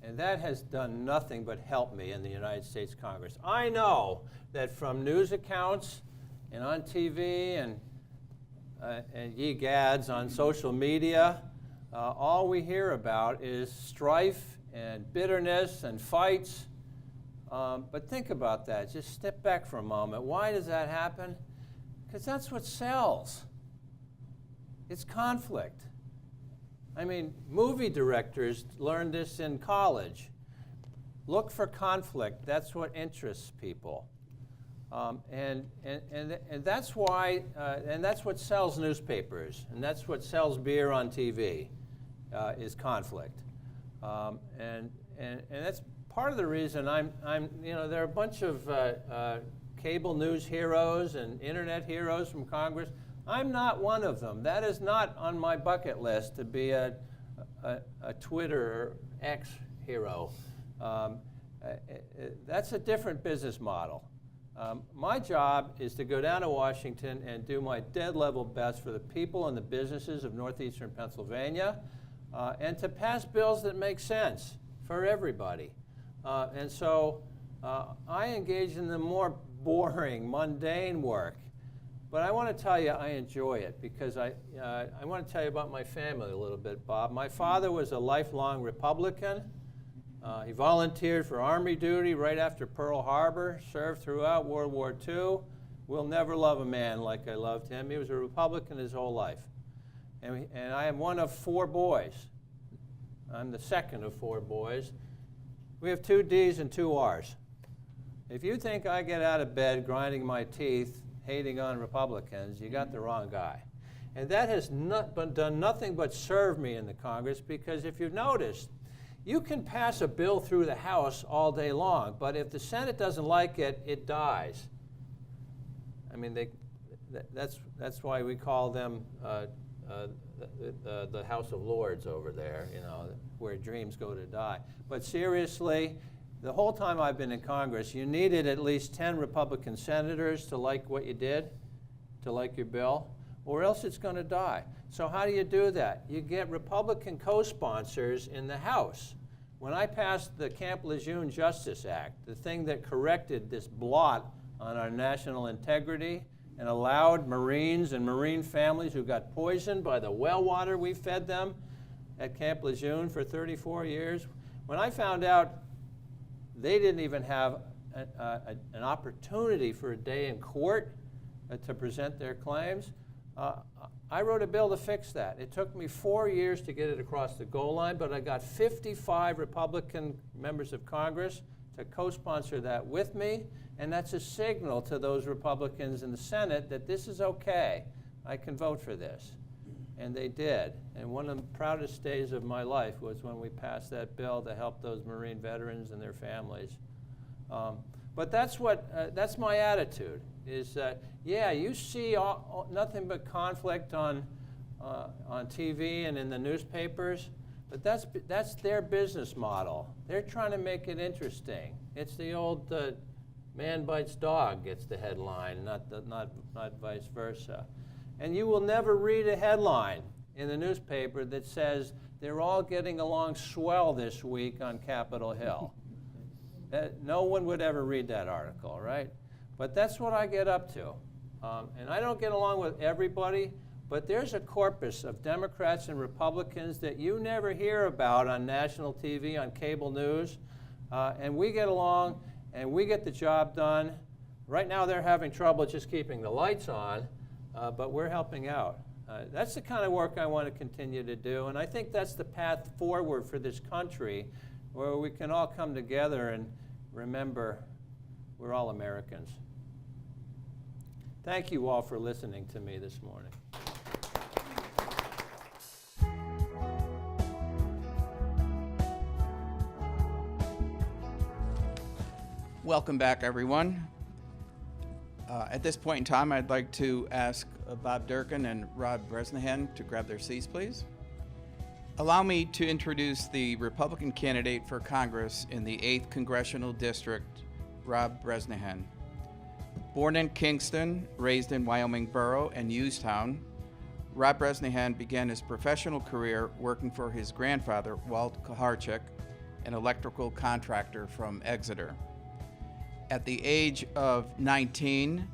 And that has done nothing but help me in the United States Congress. I know that from news accounts and on TV and ye gads on social media, all we hear about is strife and bitterness and fights. But think about that. Just step back for a moment. Why does that happen? Because that's what sells. It's conflict. I mean, movie directors learned this in college. Look for conflict. That's what interests people. And that's why, and that's what sells newspapers, and that's what sells beer on TV, is conflict. And that's part of the reason I'm there are a bunch of cable news heroes and internet heroes from Congress. I'm not one of them. That is not on my bucket list to be a Twitter or X hero. That's a different business model. My job is to go down to Washington and do my dead level best for the people and the businesses of northeastern Pennsylvania, and to pass bills that make sense for everybody. And so I engage in the more boring, mundane work. But I want to tell you I enjoy it, because I want to tell you about my family a little bit, Bob. My father was a lifelong Republican. He volunteered for Army duty right after Pearl Harbor, served throughout World War II. We'll never love a man like I loved him. He was a Republican his whole life. And I am one of 4 boys. I'm the second of 4 boys. We have 2 D's and 2 R's. If you think I get out of bed grinding my teeth, hating on Republicans, you got the wrong guy. And that has done nothing but serve me in the Congress, because if you've noticed, you can pass a bill through the House all day long, but if the Senate doesn't like it, it dies. I mean, that's why we call them the House of Lords over there, where dreams go to die. But seriously, the whole time I've been in Congress, you needed at least 10 Republican senators to like what you did, to like your bill, or else it's going to die. So how do you do that? You get Republican co-sponsors in the House. When I passed the Camp Lejeune Justice Act, the thing that corrected this blot on our national integrity and allowed Marines and Marine families who got poisoned by the well water we fed them at Camp Lejeune for 34 years, when I found out they didn't even have an opportunity for a day in court to present their claims, I wrote a bill to fix that. It took me 4 years to get it across the goal line, but I got 55 Republican members of Congress to co-sponsor that with me, and that's a signal to those Republicans in the Senate that this is okay. I can vote for this. And they did. And one of the proudest days of my life was when we passed that bill to help those Marine veterans and their families. But that's my attitude, is yeah, you see nothing but conflict on TV and in the newspapers, but that's their business model. They're trying to make it interesting. It's the old man bites dog gets the headline, not vice versa. and you will never read a headline in the newspaper that says they're all getting along swell this week on Capitol Hill. No one would ever read that article, right? But that's what I get up to. And I don't get along with everybody, but there's a corpus of Democrats and Republicans that you never hear about on national TV, on cable news, and we get along and we get the job done. Right now they're having trouble just keeping the lights on, but we're helping out. That's the kind of work I want to continue to do, and I think that's the path forward for this country, where we can all come together and remember we're all Americans. Thank you all for listening to me this morning. Welcome back, everyone. At this point in time, I'd like to ask Bob Durkin and Rob Bresnahan to grab their seats, please. Allow me to introduce the Republican candidate for Congress in the 8th Congressional District, Rob Bresnahan. Born in Kingston, raised in Wyoming Borough and Hughestown, Rob Bresnahan began his professional career working for his grandfather, Walt Kuharchik, an electrical contractor from Exeter. At the age of 19,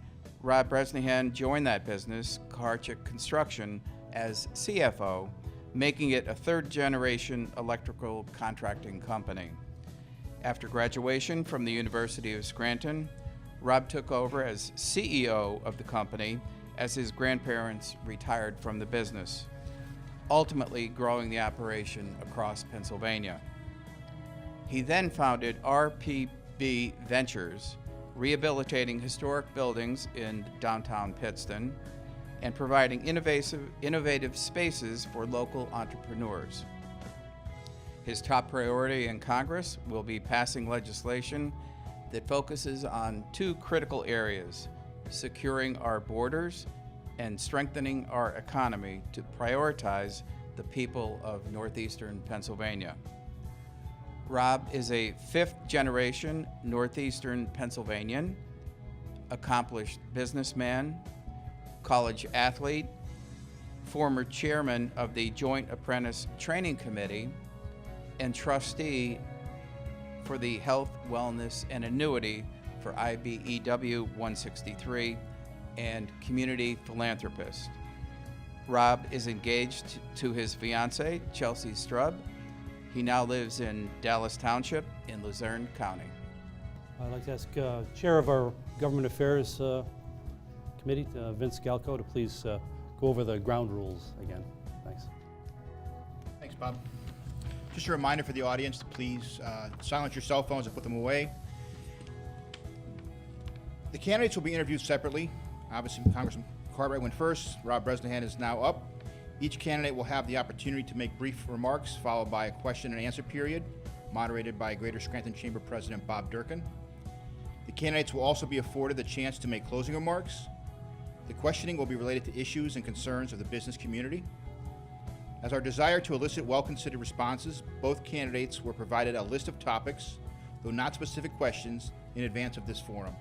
Rob Bresnahan joined that business, Kuharchik Construction, as CFO, making it a third-generation electrical contracting company. After graduation from the University of Scranton, Rob took over as CEO of the company as his grandparents retired from the business, ultimately growing the operation across Pennsylvania. He then founded RPB Ventures, rehabilitating historic buildings in downtown Pittston and providing innovative spaces for local entrepreneurs. His top priority in Congress will be passing legislation that focuses on two critical areas: securing our borders and strengthening our economy to prioritize the people of northeastern Pennsylvania. Rob is a fifth-generation northeastern Pennsylvanian, accomplished businessman, college athlete, former chairman of the Joint Apprentice Training Committee, and trustee for the Health, Wellness, and Annuity for IBEW 163, and community philanthropist. Rob is engaged to his fiancée, Chelsea Strub. He now lives in Dallas Township in Luzerne County. I'd like to ask Chair of our Government Affairs Committee, Vince Galco, to please go over the ground rules again. Thanks. Thanks, Bob. Just a reminder for the audience to please silence your cell phones and put them away. The candidates will be interviewed separately. Obviously, Congressman Cartwright went first. Rob Bresnahan is now up. Each candidate will have the opportunity to make brief remarks, followed by a question and answer period, moderated by Greater Scranton Chamber President Bob Durkin. The candidates will also be afforded the chance to make closing remarks. The questioning will be related to issues and concerns of the business community. As our desire to elicit well-considered responses, both candidates were provided a list of topics, though not specific questions, in advance of this forum.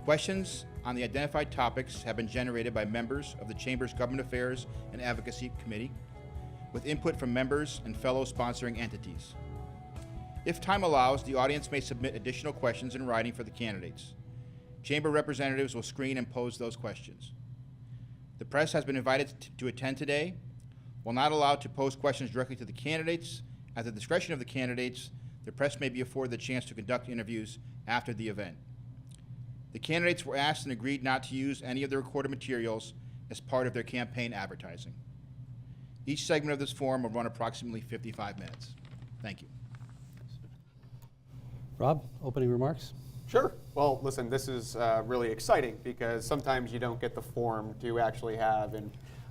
Questions on the identified topics have been generated by members of the Chamber's Government Affairs and Advocacy Committee, with input from members and fellow sponsoring entities. If time allows, the audience may submit additional questions in writing for the candidates. Chamber representatives will screen and pose those questions. The press has been invited to attend today. While not allowed to pose questions directly to the candidates, at the discretion of the candidates, the press may be afforded the chance to conduct interviews after the event. The candidates were asked and agreed not to use any of the recorded materials as part of their campaign advertising. Each segment of this forum will run approximately 55 minutes. Thank you. Rob, opening remarks? Sure. Well, listen, this is really exciting because sometimes you don't get the forum to actually have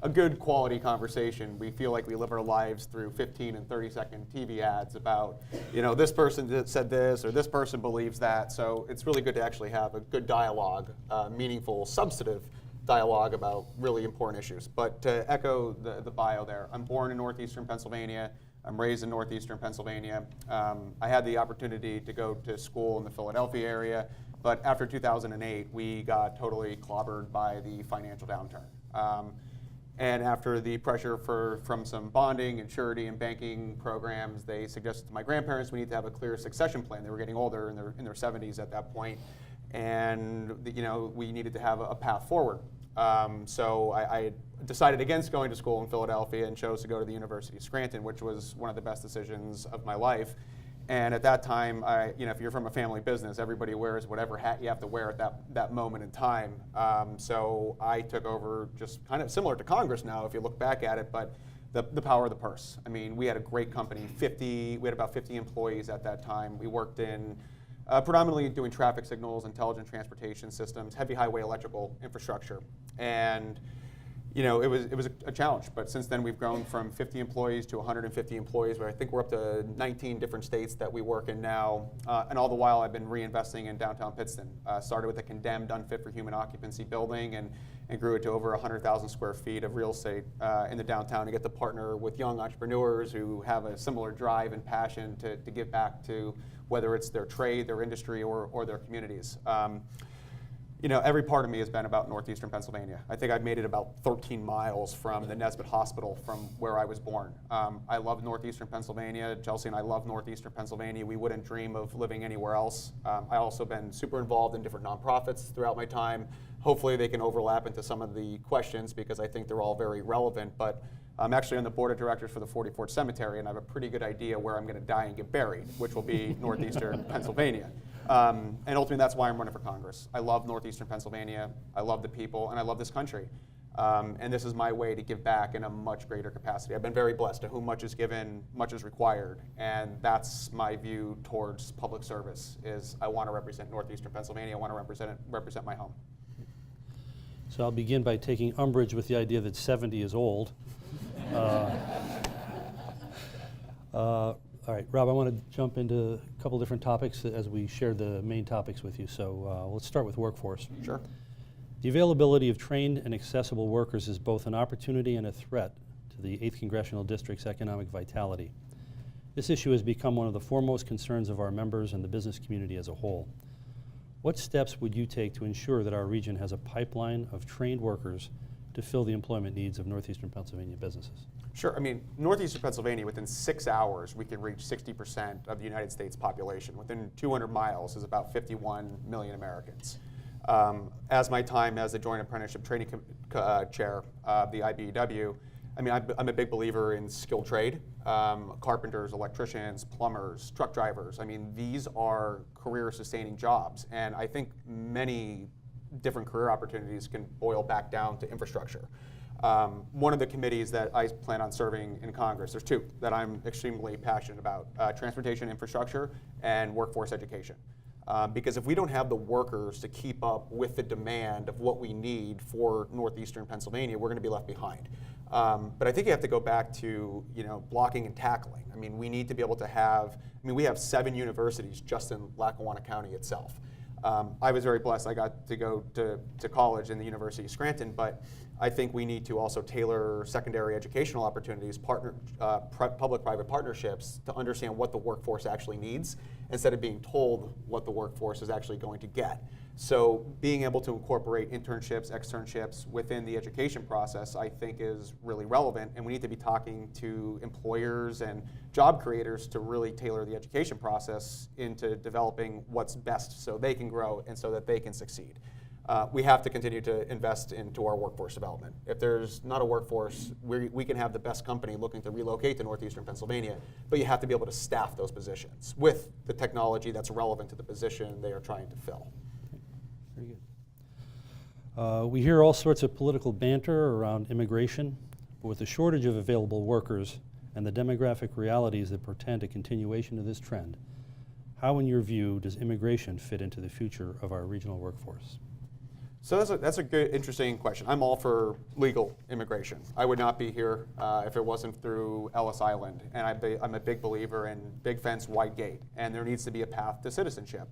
a good quality conversation. We feel like we live our lives through 15 and 30-second TV ads about, this person said this or this person believes that. So it's really good to actually have a good dialogue, meaningful, substantive dialogue about really important issues. But to echo the bio there, I'm born in northeastern Pennsylvania. I'm raised in northeastern Pennsylvania. I had the opportunity to go to school in the Philadelphia area, but after 2008, we got totally clobbered by the financial downturn. And after the pressure from some bonding and surety and banking programs, they suggested to my grandparents we need to have a clear succession plan. They were getting older, in their 70s at that point, and we needed to have a path forward. So I decided against going to school in Philadelphia and chose to go to the University of Scranton, which was one of the best decisions of my life. And at that time, if you're from a family business, everybody wears whatever hat you have to wear at that moment in time. So I took over, just kind of similar to Congress now, if you look back at it, but the power of the purse. I mean, we had a great company. We had about 50 employees at that time. We worked in predominantly doing traffic signals, intelligent transportation systems, heavy highway electrical infrastructure, and it was a challenge. But since then, we've grown from 50 employees to 150 employees, where I think we're up to 19 different states that we work in now. And all the while, I've been reinvesting in downtown Pittston. Started with a condemned, unfit for human occupancy building, and grew it to over 100,000 square feet of real estate in the downtown, to get to partner with young entrepreneurs who have a similar drive and passion to give back to, whether it's their trade, their industry, or their communities. Every part of me has been about northeastern Pennsylvania. I think I've made it about 13 miles from the Nesbitt Hospital from where I was born. I love northeastern Pennsylvania. Chelsea and I love northeastern Pennsylvania. We wouldn't dream of living anywhere else. I also been super involved in different nonprofits throughout my time. Hopefully they can overlap into some of the questions, because I think they're all very relevant. But I'm actually on the board of directors for the 44th Cemetery, and I have a pretty good idea where I'm going to die and get buried, which will be northeastern Pennsylvania. And ultimately, that's why I'm running for Congress. I love northeastern Pennsylvania. I love the people, and I love this country. And this is my way to give back in a much greater capacity. I've been very blessed. To whom much is given, much is required. And that's my view towards public service, is I want to represent northeastern Pennsylvania. I want to represent my home. So I'll begin by taking umbrage with the idea that 70 is old. All right, Rob, I want to jump into a couple different topics as we share the main topics with you. So let's start with workforce. Sure. The availability of trained and accessible workers is both an opportunity and a threat to the 8th Congressional District's economic vitality. This issue has become one of the foremost concerns of our members and the business community as a whole. What steps would you take to ensure that our region has a pipeline of trained workers to fill the employment needs of northeastern Pennsylvania businesses? Sure. I mean, northeastern Pennsylvania, within 6 hours, we can reach 60% of the United States population. Within 200 miles is about 51 million Americans. As my time as the Joint Apprenticeship Training Chair of the IBEW, I mean, I'm a big believer in skilled trade. Carpenters, electricians, plumbers, truck drivers. I mean, these are career-sustaining jobs. And I think many different career opportunities can boil back down to infrastructure. One of the committees that I plan on serving in Congress, there's two that I'm extremely passionate about, transportation infrastructure and workforce education. Because if we don't have the workers to keep up with the demand of what we need for northeastern Pennsylvania, we're going to be left behind. But I think you have to go back to blocking and tackling. I mean, we need to be able to have, we have 7 universities just in Lackawanna County itself. I was very blessed. I got to go to college in the University of Scranton, but I think we need to also tailor secondary educational opportunities, public-private partnerships, to understand what the workforce actually needs, instead of being told what the workforce is actually going to get. So being able to incorporate internships, externships within the education process, I think, is really relevant, and we need to be talking to employers and job creators to really tailor the education process into developing what's best so they can grow and so that they can succeed. We have to continue to invest into our workforce development. If there's not a workforce, we can have the best company looking to relocate to northeastern Pennsylvania, but you have to be able to staff those positions with the technology that's relevant to the position they are trying to fill. Very good. We hear all sorts of political banter around immigration, but with the shortage of available workers and the demographic realities that portend a continuation of this trend, how, in your view, does immigration fit into the future of our regional workforce? So that's a good, interesting question. I'm all for legal immigration. I would not be here if it wasn't through Ellis Island. And I'm a big believer in big fence, wide gate. And there needs to be a path to citizenship.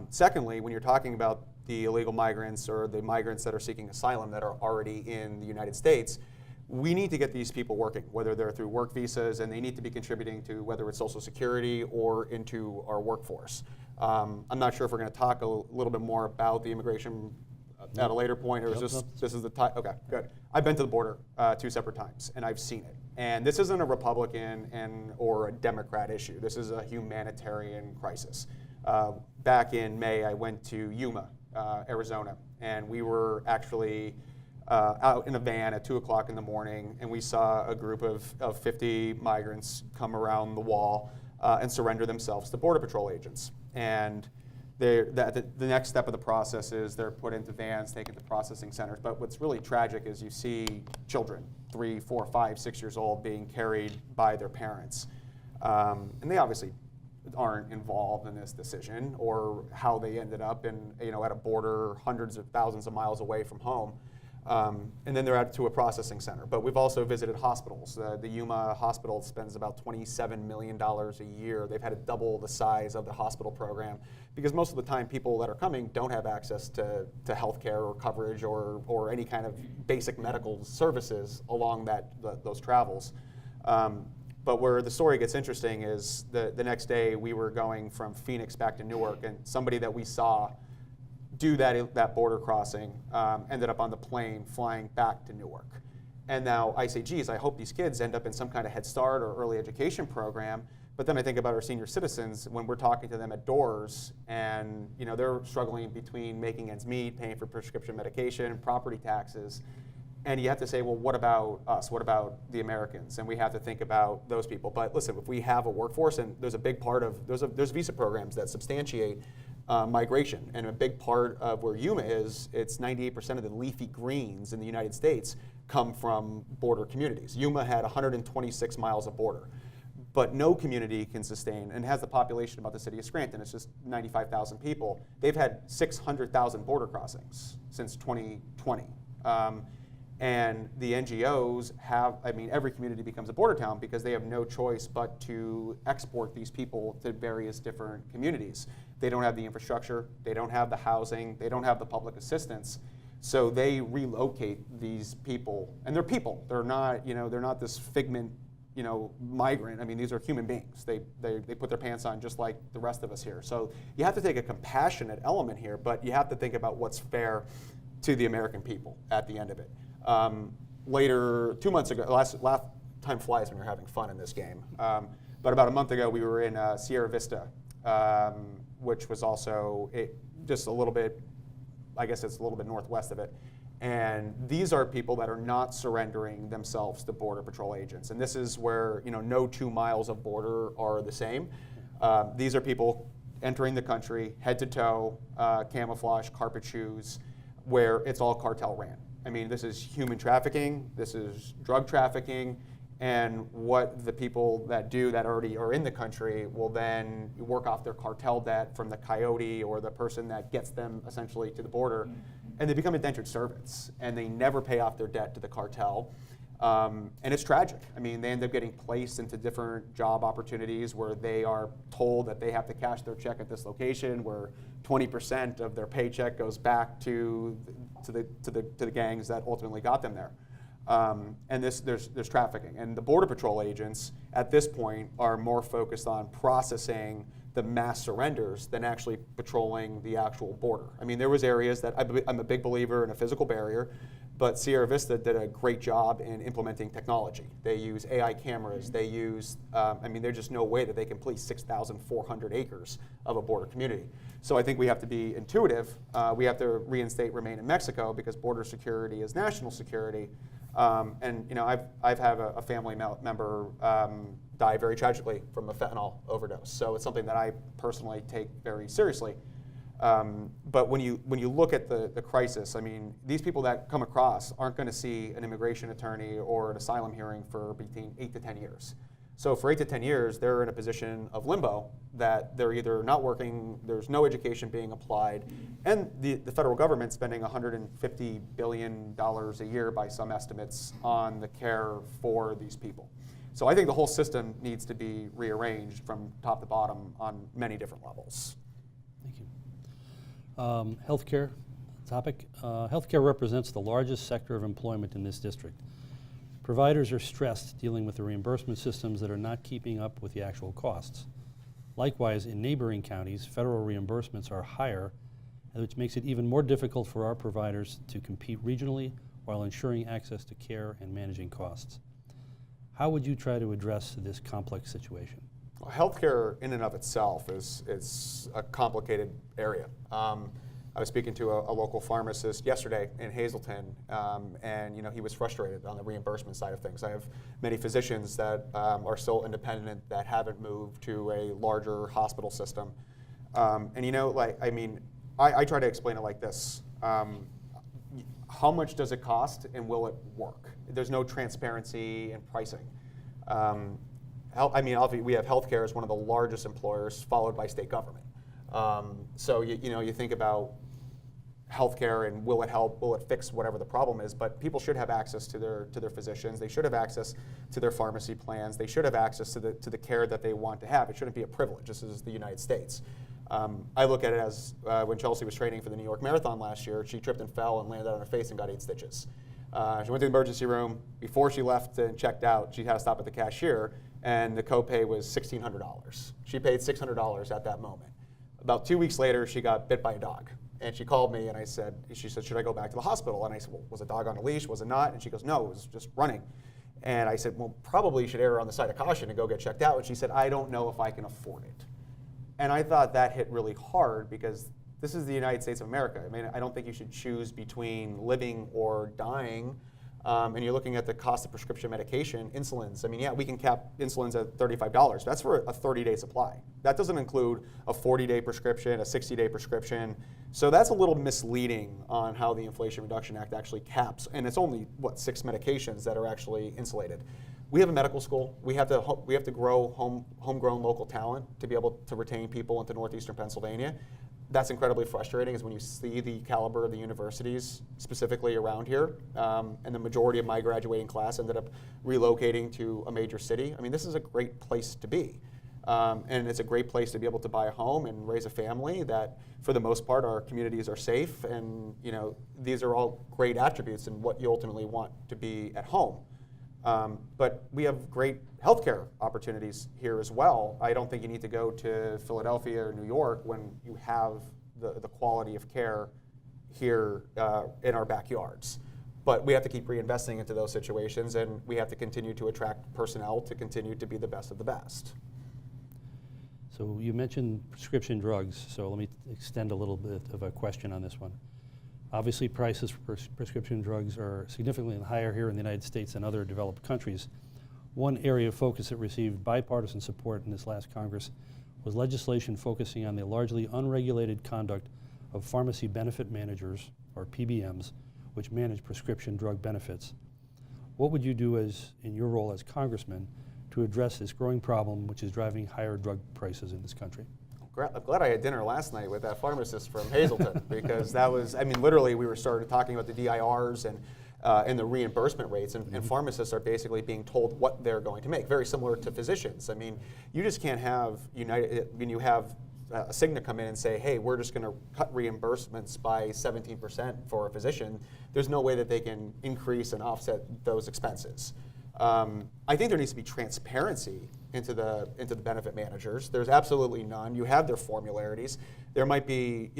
Secondly, when you're talking about the illegal migrants or the migrants that are seeking asylum that are already in the United States, we need to get these people working, whether they're through work visas, and they need to be contributing to whether it's Social Security or into our workforce. I'm not sure if we're going to talk a little bit more about the immigration at a later point, or is Yep, this is the time? Okay, good. I've been to the border 2 separate times, and I've seen it. And this isn't a Republican or a Democrat issue. This is a humanitarian crisis. Back in May, I went to Yuma, Arizona, and we were actually out in a van at 2 o'clock in the morning, and we saw a group of 50 migrants come around the wall and surrender themselves to Border Patrol agents. And the next step of the process is they're put into vans, taken to processing centers. But what's really tragic is you see children, 3, 4, 5, 6 years old, being carried by their parents. And they obviously aren't involved in this decision or how they ended up at a border hundreds of thousands of miles away from home. And then they're added to a processing center. But we've also visited hospitals. The Yuma hospital spends about $27 million a year. They've had to double the size of the hospital program because most of the time people that are coming don't have access to health care or coverage or any kind of basic medical services along those travels. But where the story gets interesting is the next day we were going from Phoenix back to Newark, and somebody that we saw do that border crossing ended up on the plane flying back to Newark. And now I say, geez, I hope these kids end up in some kind of Head Start or early education program. But then I think about our senior citizens when we're talking to them at doors, and they're struggling between making ends meet, paying for prescription medication, property taxes. And you have to say, well, what about us? What about the Americans? And we have to think about those people. But listen, if we have a workforce, and there's a big part of, there's visa programs that substantiate migration. And a big part of where Yuma is, it's 98% of the leafy greens in the United States come from border communities. Yuma had 126 miles of border. But no community can sustain, and has the population about the city of Scranton. It's just 95,000 people. They've had 600,000 border crossings since 2020. And the NGOs every community becomes a border town because they have no choice but to export these people to various different communities. They don't have the infrastructure, they don't have the housing, they don't have the public assistance. So they relocate these people, and they're people. They're not this figment, migrant. I mean, these are human beings. They put their pants on just like the rest of us here. So you have to take a compassionate element here, but you have to think about what's fair to the American people at the end of it. Later, 2 months ago, last time flies when you're having fun in this game. But about a month ago, we were in Sierra Vista, which was also just a little bit, I guess it's a little bit northwest of it. And these are people that are not surrendering themselves to Border Patrol agents. And this is where no 2 miles of border are the same. These are people entering the country, head to toe, camouflage, carpet shoes, where it's all cartel ran. I mean, this is human trafficking, this is drug trafficking, and what the people that already are in the country will then work off their cartel debt from the coyote or the person that gets them essentially to the border, and they become indentured servants, and they never pay off their debt to the cartel. And it's tragic. I mean, they end up getting placed into different job opportunities where they are told that they have to cash their check at this location, where 20% of their paycheck goes back to the gangs that ultimately got them there. And there's trafficking. And the Border Patrol agents at this point are more focused on processing the mass surrenders than actually patrolling the actual border. I mean, there was areas that I'm a big believer in a physical barrier, but Sierra Vista did a great job in implementing technology. They use AI cameras. They use, there's just no way that they can police 6,400 acres of a border community. So I think we have to be intuitive. We have to reinstate Remain in Mexico because border security is national security. I've had a family member die very tragically from a fentanyl overdose. So it's something that I personally take very seriously. But when you look at the crisis, I mean, these people that come across aren't going to see an immigration attorney or an asylum hearing for between 8 to 10 years. So for 8 to 10 years, they're in a position of limbo that they're either not working, there's no education being applied, and the federal government spending $150 billion a year by some estimates on the care for these people. So I think the whole system needs to be rearranged from top to bottom on many different levels. Thank you. Healthcare topic. Healthcare represents the largest sector of employment in this district. Providers are stressed dealing with the reimbursement systems that are not keeping up with the actual costs. Likewise, in neighboring counties, federal reimbursements are higher which makes it even more difficult for our providers to compete regionally while ensuring access to care and managing costs. How would you try to address this complex situation? Well, healthcare in and of itself is a complicated area. I was speaking to a local pharmacist yesterday in Hazleton, and he was frustrated on the reimbursement side of things. I have many physicians that are still independent that haven't moved to a larger hospital system. I try to explain it like this. How much does it cost and will it work? There's no transparency in pricing. Obviously we have healthcare as one of the largest employers, followed by state government. So you think about healthcare and will it help? Will it fix whatever the problem is? But people should have access to their physicians. They should have access to their pharmacy plans. They should have access to the care that they want to have. It shouldn't be a privilege. This is the United States. I look at it as when Chelsea was training for the New York Marathon last year, she tripped and fell and landed on her face and got 8 stitches. She went to the emergency room. Before she left and checked out, she had to stop at the cashier, and the copay was $1,600. She paid $600 at that moment. About 2 weeks later, she got bit by a dog. And she called me, and she said, should I go back to the hospital? And I said, well, was the dog on a leash? Was it not? And she goes, no, it was just running. And I said, well, probably you should err on the side of caution and go get checked out. And she said, I don't know if I can afford it. And I thought that hit really hard because this is the United States of America. I mean, I don't think you should choose between living or dying. And you're looking at the cost of prescription medication, insulins. I mean, yeah, we can cap insulins at $35. That's for a 30-day supply. That doesn't include a 40-day prescription, a 60-day prescription. So that's a little misleading on how the Inflation Reduction Act actually caps. And it's only, 6 medications that are actually insulated. We have a medical school. We have to grow homegrown local talent to be able to retain people into northeastern Pennsylvania. That's incredibly frustrating is when you see the caliber of the universities specifically around here, and the majority of my graduating class ended up relocating to a major city. I mean, this is a great place to be. And it's a great place to be able to buy a home and raise a family that, for the most part, our communities are safe. And these are all great attributes in what you ultimately want to be at home. But we have great healthcare opportunities here as well. I don't think you need to go to Philadelphia or New York when you have the quality of care here in our backyards. But we have to keep reinvesting into those situations, and we have to continue to attract personnel to continue to be the best of the best. So you mentioned prescription drugs, so let me extend a little bit of a question on this one. Obviously, prices for prescription drugs are significantly higher here in the United States than other developed countries. One area of focus that received bipartisan support in this last Congress was legislation focusing on the largely unregulated conduct of pharmacy benefit managers, or PBMs, which manage prescription drug benefits. What would you do in your role as congressman to address this growing problem which is driving higher drug prices in this country? I'm glad I had dinner last night with that pharmacist from Hazleton because that was, literally we started talking about the DIRs and the reimbursement rates, and pharmacists are basically being told what they're going to make, very similar to physicians. I mean, you just can't have when you have Cigna come in and say, hey, we're just going to cut reimbursements by 17% for a physician. There's no way that they can increase and offset those expenses. I think there needs to be transparency into the benefit managers. There's absolutely none. You have their formularies. There might be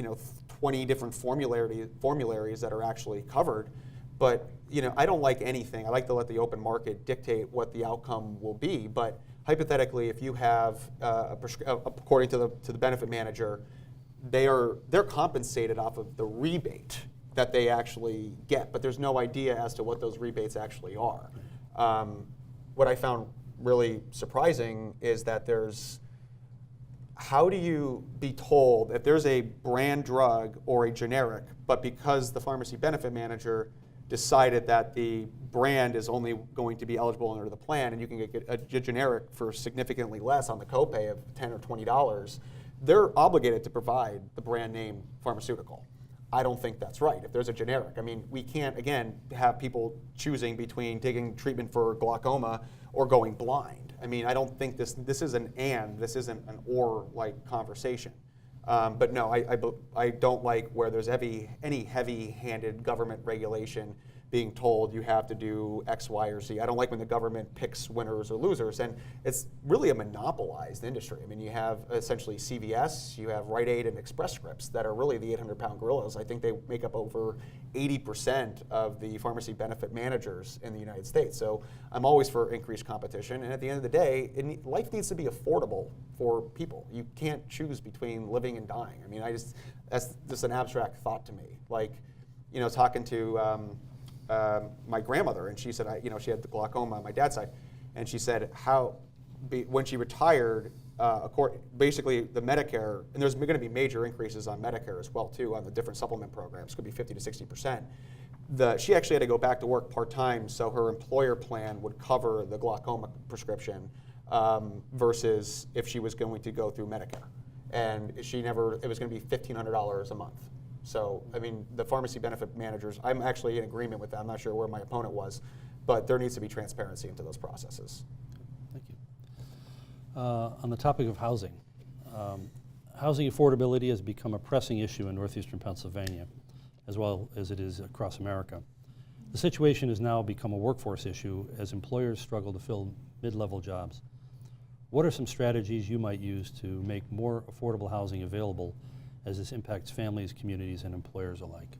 20 different formularies that are actually covered, but I don't like anything. I like to let the open market dictate what the outcome will be. But hypothetically, if you have according to the benefit manager, they're compensated off of the rebate that they actually get, but there's no idea as to what those rebates actually are. What I found really surprising is that how do you be told if there's a brand drug or a generic, but because the pharmacy benefit manager decided that the brand is only going to be eligible under the plan and you can get a generic for significantly less on the copay of $10 or $20, they're obligated to provide the brand name pharmaceutical. I don't think that's right. If there's a generic, we can't, again, have people choosing between taking treatment for glaucoma or going blind. I don't think this is an and, this isn't an or-like conversation. But no, I don't like where there's any heavy-handed government regulation being told you have to do X, Y, or Z. I don't like when the government picks winners or losers, and it's really a monopolized industry. I mean, you have essentially CVS, you have Rite Aid and Express Scripts that are really the 800-pound gorillas. I think they make up over 80% of the pharmacy benefit managers in the United States. So I'm always for increased competition, and at the end of the day, life needs to be affordable for people. You can't choose between living and dying. I mean, that's just an abstract thought to me. Like, talking to my grandmother, and she said, she had the glaucoma on my dad's side, and she said when she retired, basically the Medicare, and there's going to be major increases on Medicare as well too, on the different supplement programs, could be 50 to 60%. She actually had to go back to work part-time so her employer plan would cover the glaucoma prescription versus if she was going to go through Medicare. And it was going to be $1,500 a month. So, I mean, the pharmacy benefit managers, I'm actually in agreement with that. I'm not sure where my opponent was, but there needs to be transparency into those processes. Thank you. On the topic of housing, housing affordability has become a pressing issue in northeastern Pennsylvania, as well as it is across America. The situation has now become a workforce issue as employers struggle to fill mid-level jobs. What are some strategies you might use to make more affordable housing available as this impacts families, communities, and employers alike?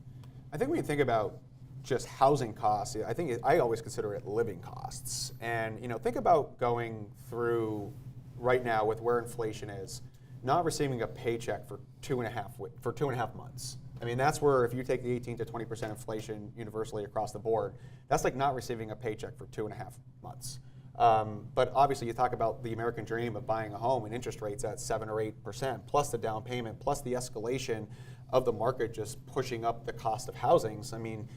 I think when you think about just housing costs, I always consider it living costs. And think about going through right now with where inflation is, not receiving a paycheck for 2.5 months. I mean, that's where if you take the 18 to 20% inflation universally across the board, that's like not receiving a paycheck for 2.5 months. But obviously you talk about the American dream of buying a home and interest rates at 7 or 8%, plus the down payment, plus the escalation of the market just pushing up the cost of housings. I mean,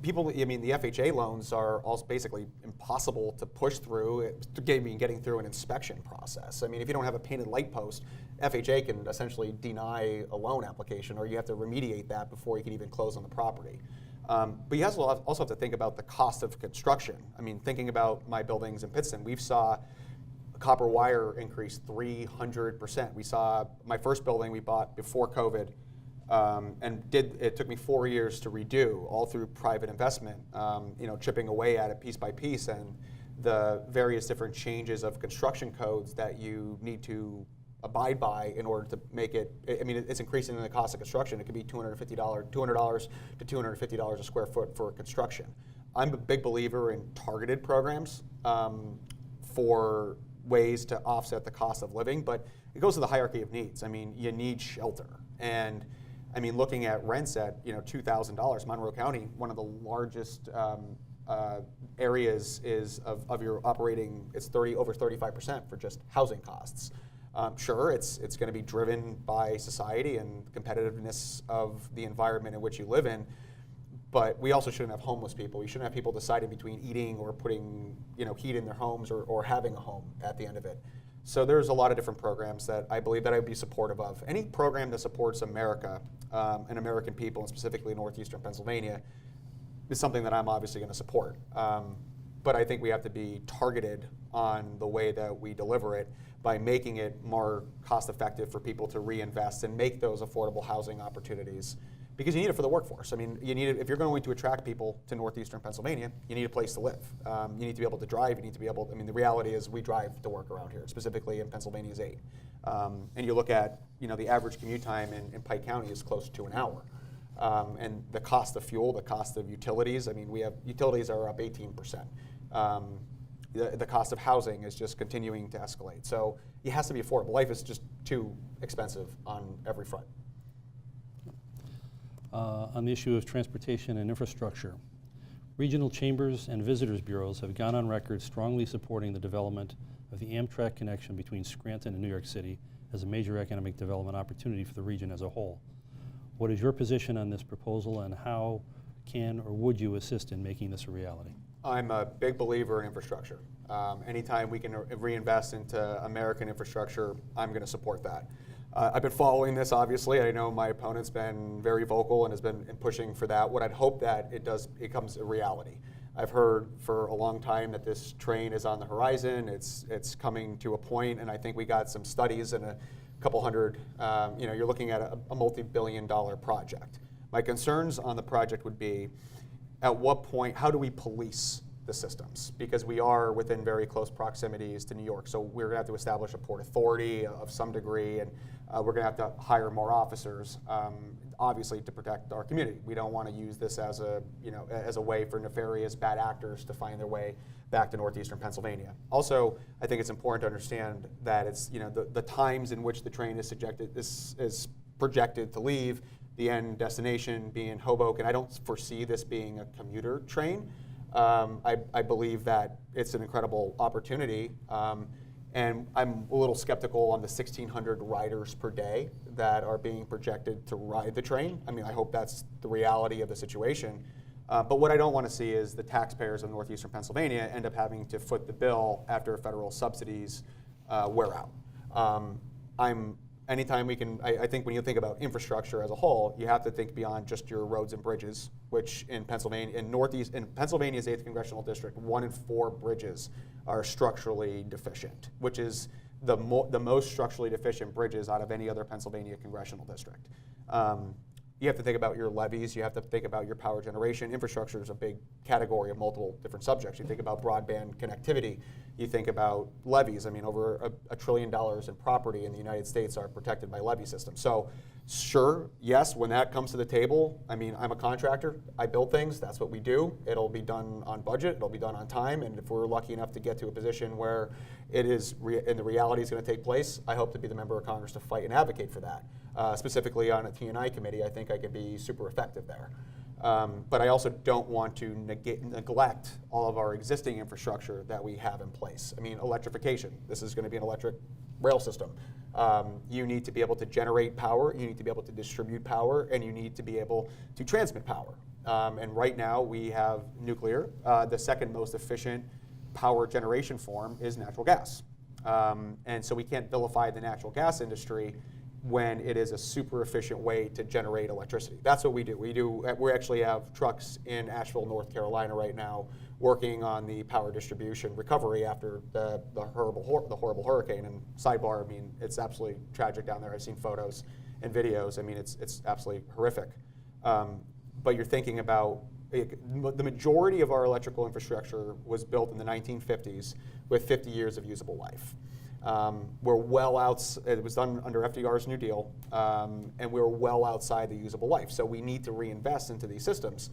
the FHA loans are also basically impossible to push through, getting through an inspection process. I mean, if you don't have a painted light post, FHA can essentially deny a loan application, or you have to remediate that before you can even close on the property. But you also have to think about the cost of construction. I mean, thinking about my buildings in Pittston, we saw copper wire increase 300%. We saw my first building we bought before COVID, it took me 4 years to redo, all through private investment, chipping away at it piece by piece, and the various different changes of construction codes that you need to abide by in order to make it. I mean, it's increasing in the cost of construction. It could be $200 to $250 a square foot for construction. I'm a big believer in targeted programs for ways to offset the cost of living, but it goes to the hierarchy of needs. I mean, you need shelter, and I mean, looking at rents at $2,000, Monroe County, one of the largest areas of your operating, it's over 35% for just housing costs. Sure, it's going to be driven by society and competitiveness of the environment in which you live in, but we also shouldn't have homeless people. We shouldn't have people deciding between eating or putting heat in their homes or having a home at the end of it. So there's a lot of different programs that I believe that I would be supportive of. Any program that supports America and American people, and specifically northeastern Pennsylvania, is something that I'm obviously going to support. But I think we have to be targeted on the way that we deliver it by making it more cost effective for people to reinvest and make those affordable housing opportunities, because you need it for the workforce. I mean, you need it if you're going to attract people to northeastern Pennsylvania. You need a place to live. You need to be able to drive. You need to be able. I mean, the reality is we drive to work around here, specifically in Pennsylvania's 8. And you look at the average commute time in Pike County is close to an hour. And the cost of fuel, the cost of utilities. I mean, utilities are up 18%. The cost of housing is just continuing to escalate. So it has to be affordable. Life is just too expensive on every front. On the issue of transportation and infrastructure, regional chambers and visitors bureaus have gone on record strongly supporting the development of the Amtrak connection between Scranton and New York City as a major economic development opportunity for the region as a whole. What is your position on this proposal, and how can or would you assist in making this a reality? I'm a big believer in infrastructure. Anytime we can reinvest into American infrastructure, I'm going to support that. I've been following this, obviously. I know my opponent's been very vocal and has been pushing for that. What I'd hope that it becomes a reality. I've heard for a long time that this train is on the horizon. It's coming to a point, and I think we got some studies and a couple hundred. You're looking at a multi-billion-dollar project. My concerns on the project would be, at what point, how do we police the systems? Because we are within very close proximities to New York. So we're gonna have to establish a port authority of some degree, and we're gonna have to hire more officers, obviously to protect our community. We don't wanna use this as a, as a way for nefarious bad actors to find their way back to northeastern Pennsylvania. Also, I think it's important to understand that it's, the times in which the train is projected to leave, the end destination being Hoboken. I don't foresee this being a commuter train. I believe that it's an incredible opportunity, and I'm a little skeptical on the 1,600 riders per day that are being projected to ride the train. I mean, I hope that's the reality of the situation. But what I don't want to see is the taxpayers of northeastern Pennsylvania end up having to foot the bill after federal subsidies wear out. Anytime we can, I think when you think about infrastructure as a whole, you have to think beyond just your roads and bridges, which in Pennsylvania, in Pennsylvania's 8th Congressional District, 1 in 4 bridges are structurally deficient, which is the most structurally deficient bridges out of any other Pennsylvania congressional district. You have to think about your levees, you have to think about your power generation. Infrastructure is a big category of multiple different subjects. You think about broadband connectivity, you think about levees. I mean, over $1 trillion in property in the United States are protected by levee systems. So sure, yes, when that comes to the table, I mean, I'm a contractor, I build things, that's what we do. It'll be done on budget, it'll be done on time, and if we're lucky enough to get to a position where it is, and the reality is gonna take place, I hope to be the member of Congress to fight and advocate for that. Specifically on a T&I committee, I think I could be super effective there. But I also don't want to neglect all of our existing infrastructure that we have in place. I mean, electrification, this is gonna be an electric rail system. You need to be able to generate power, you need to be able to distribute power, and you need to be able to transmit power. And right now we have nuclear. The second most efficient power generation form is natural gas. And so we can't vilify the natural gas industry when it is a super efficient way to generate electricity. That's what we do. We actually have trucks in Asheville, North Carolina right now working on the power distribution recovery after the horrible hurricane. And sidebar, I mean, it's absolutely tragic down there. I've seen photos and videos. I mean, it's absolutely horrific. But you're thinking about, the majority of our electrical infrastructure was built in the 1950s with 50 years of usable life. We're well out, it was done under FDR's New Deal, and we're well outside the usable life. So we need to reinvest into these systems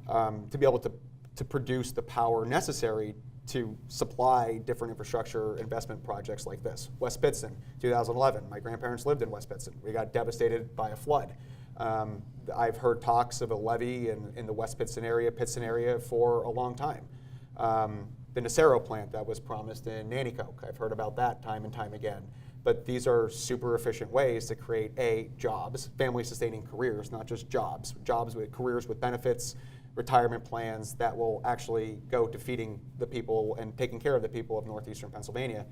to be able to produce the power necessary to supply different infrastructure investment projects like this. West Pittston, 2011, my grandparents lived in West Pittston. We got devastated by a flood. I've heard talks of a levee in the West Pittston area for a long time. The Nacero plant that was promised in Nanticoke, I've heard about that time and time again. But these are super efficient ways to create jobs, family-sustaining careers, not just jobs with careers with benefits, retirement plans that will actually go to feeding the people and taking care of the people of northeastern Pennsylvania.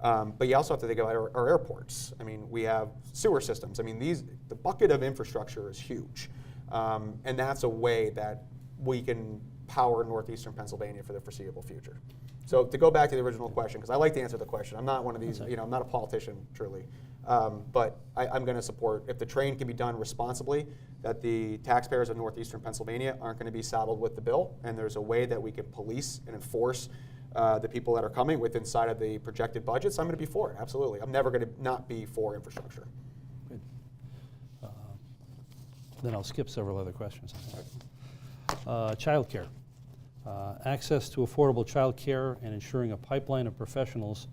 But you also have to think about our airports. I mean, we have sewer systems. I mean, the bucket of infrastructure is huge. And that's a way that we can power northeastern Pennsylvania for the foreseeable future. So to go back to the original question, because I like to answer the question. I'm not one of these, I'm not a politician, truly. But I'm going to support, if the train can be done responsibly, that the taxpayers of northeastern Pennsylvania aren't going to be saddled with the bill, and there's a way that we can police and enforce the people that are coming with inside of the projected budgets, I'm going to be for it, absolutely. I'm never going to not be for infrastructure. Good. Then I'll skip several other questions. Childcare. Access to affordable child care and ensuring a pipeline of professionals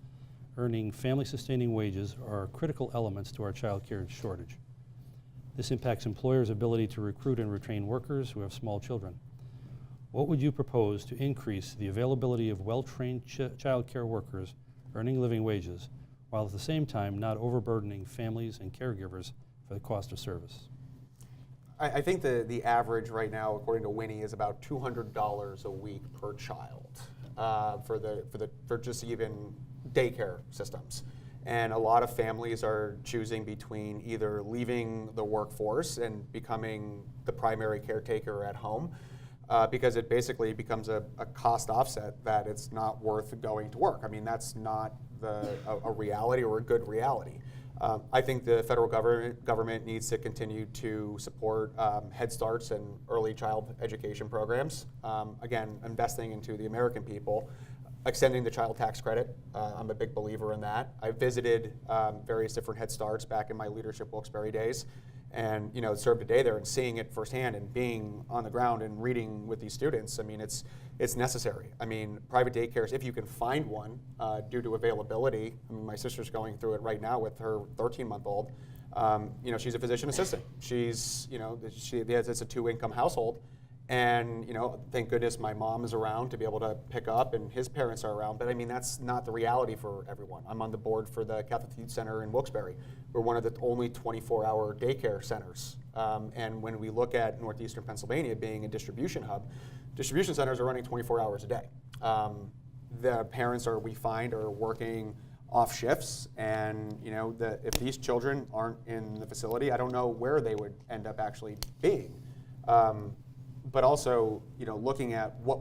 earning family-sustaining wages are critical elements to our child care shortage. This impacts employers' ability to recruit and retain workers who have small children. What would you propose to increase the availability of well-trained child care workers earning living wages, while at the same time not overburdening families and caregivers for the cost of service? I think the average right now, according to Winnie, is about $200 a week per child for just even daycare systems. And a lot of families are choosing between either leaving the workforce and becoming the primary caretaker at home, because it basically becomes a cost offset that it's not worth going to work. I mean, that's not a reality or a good reality. I think the federal government needs to continue to support Head Starts and early child education programs. Again, investing into the American people, extending the child tax credit. I'm a big believer in that. I visited various different Head Starts back in my leadership Wilkes-Barre days, and served a day there and seeing it firsthand and being on the ground and reading with these students. I mean, it's necessary. I mean, private daycares, if you can find one due to availability. I mean, my sister's going through it right now with her 13-month-old. She's a physician assistant. It's a 2-income household. And thank goodness my mom is around to be able to pick up, and his parents are around. But I mean, that's not the reality for everyone. I'm on the board for the Catholic Youth Center in Wilkes-Barre. We're one of the only 24-hour daycare centers. And when we look at northeastern Pennsylvania being a distribution hub, distribution centers are running 24 hours a day. The parents we find are working off shifts, and if these children aren't in the facility, I don't know where they would end up actually being. But also, looking at what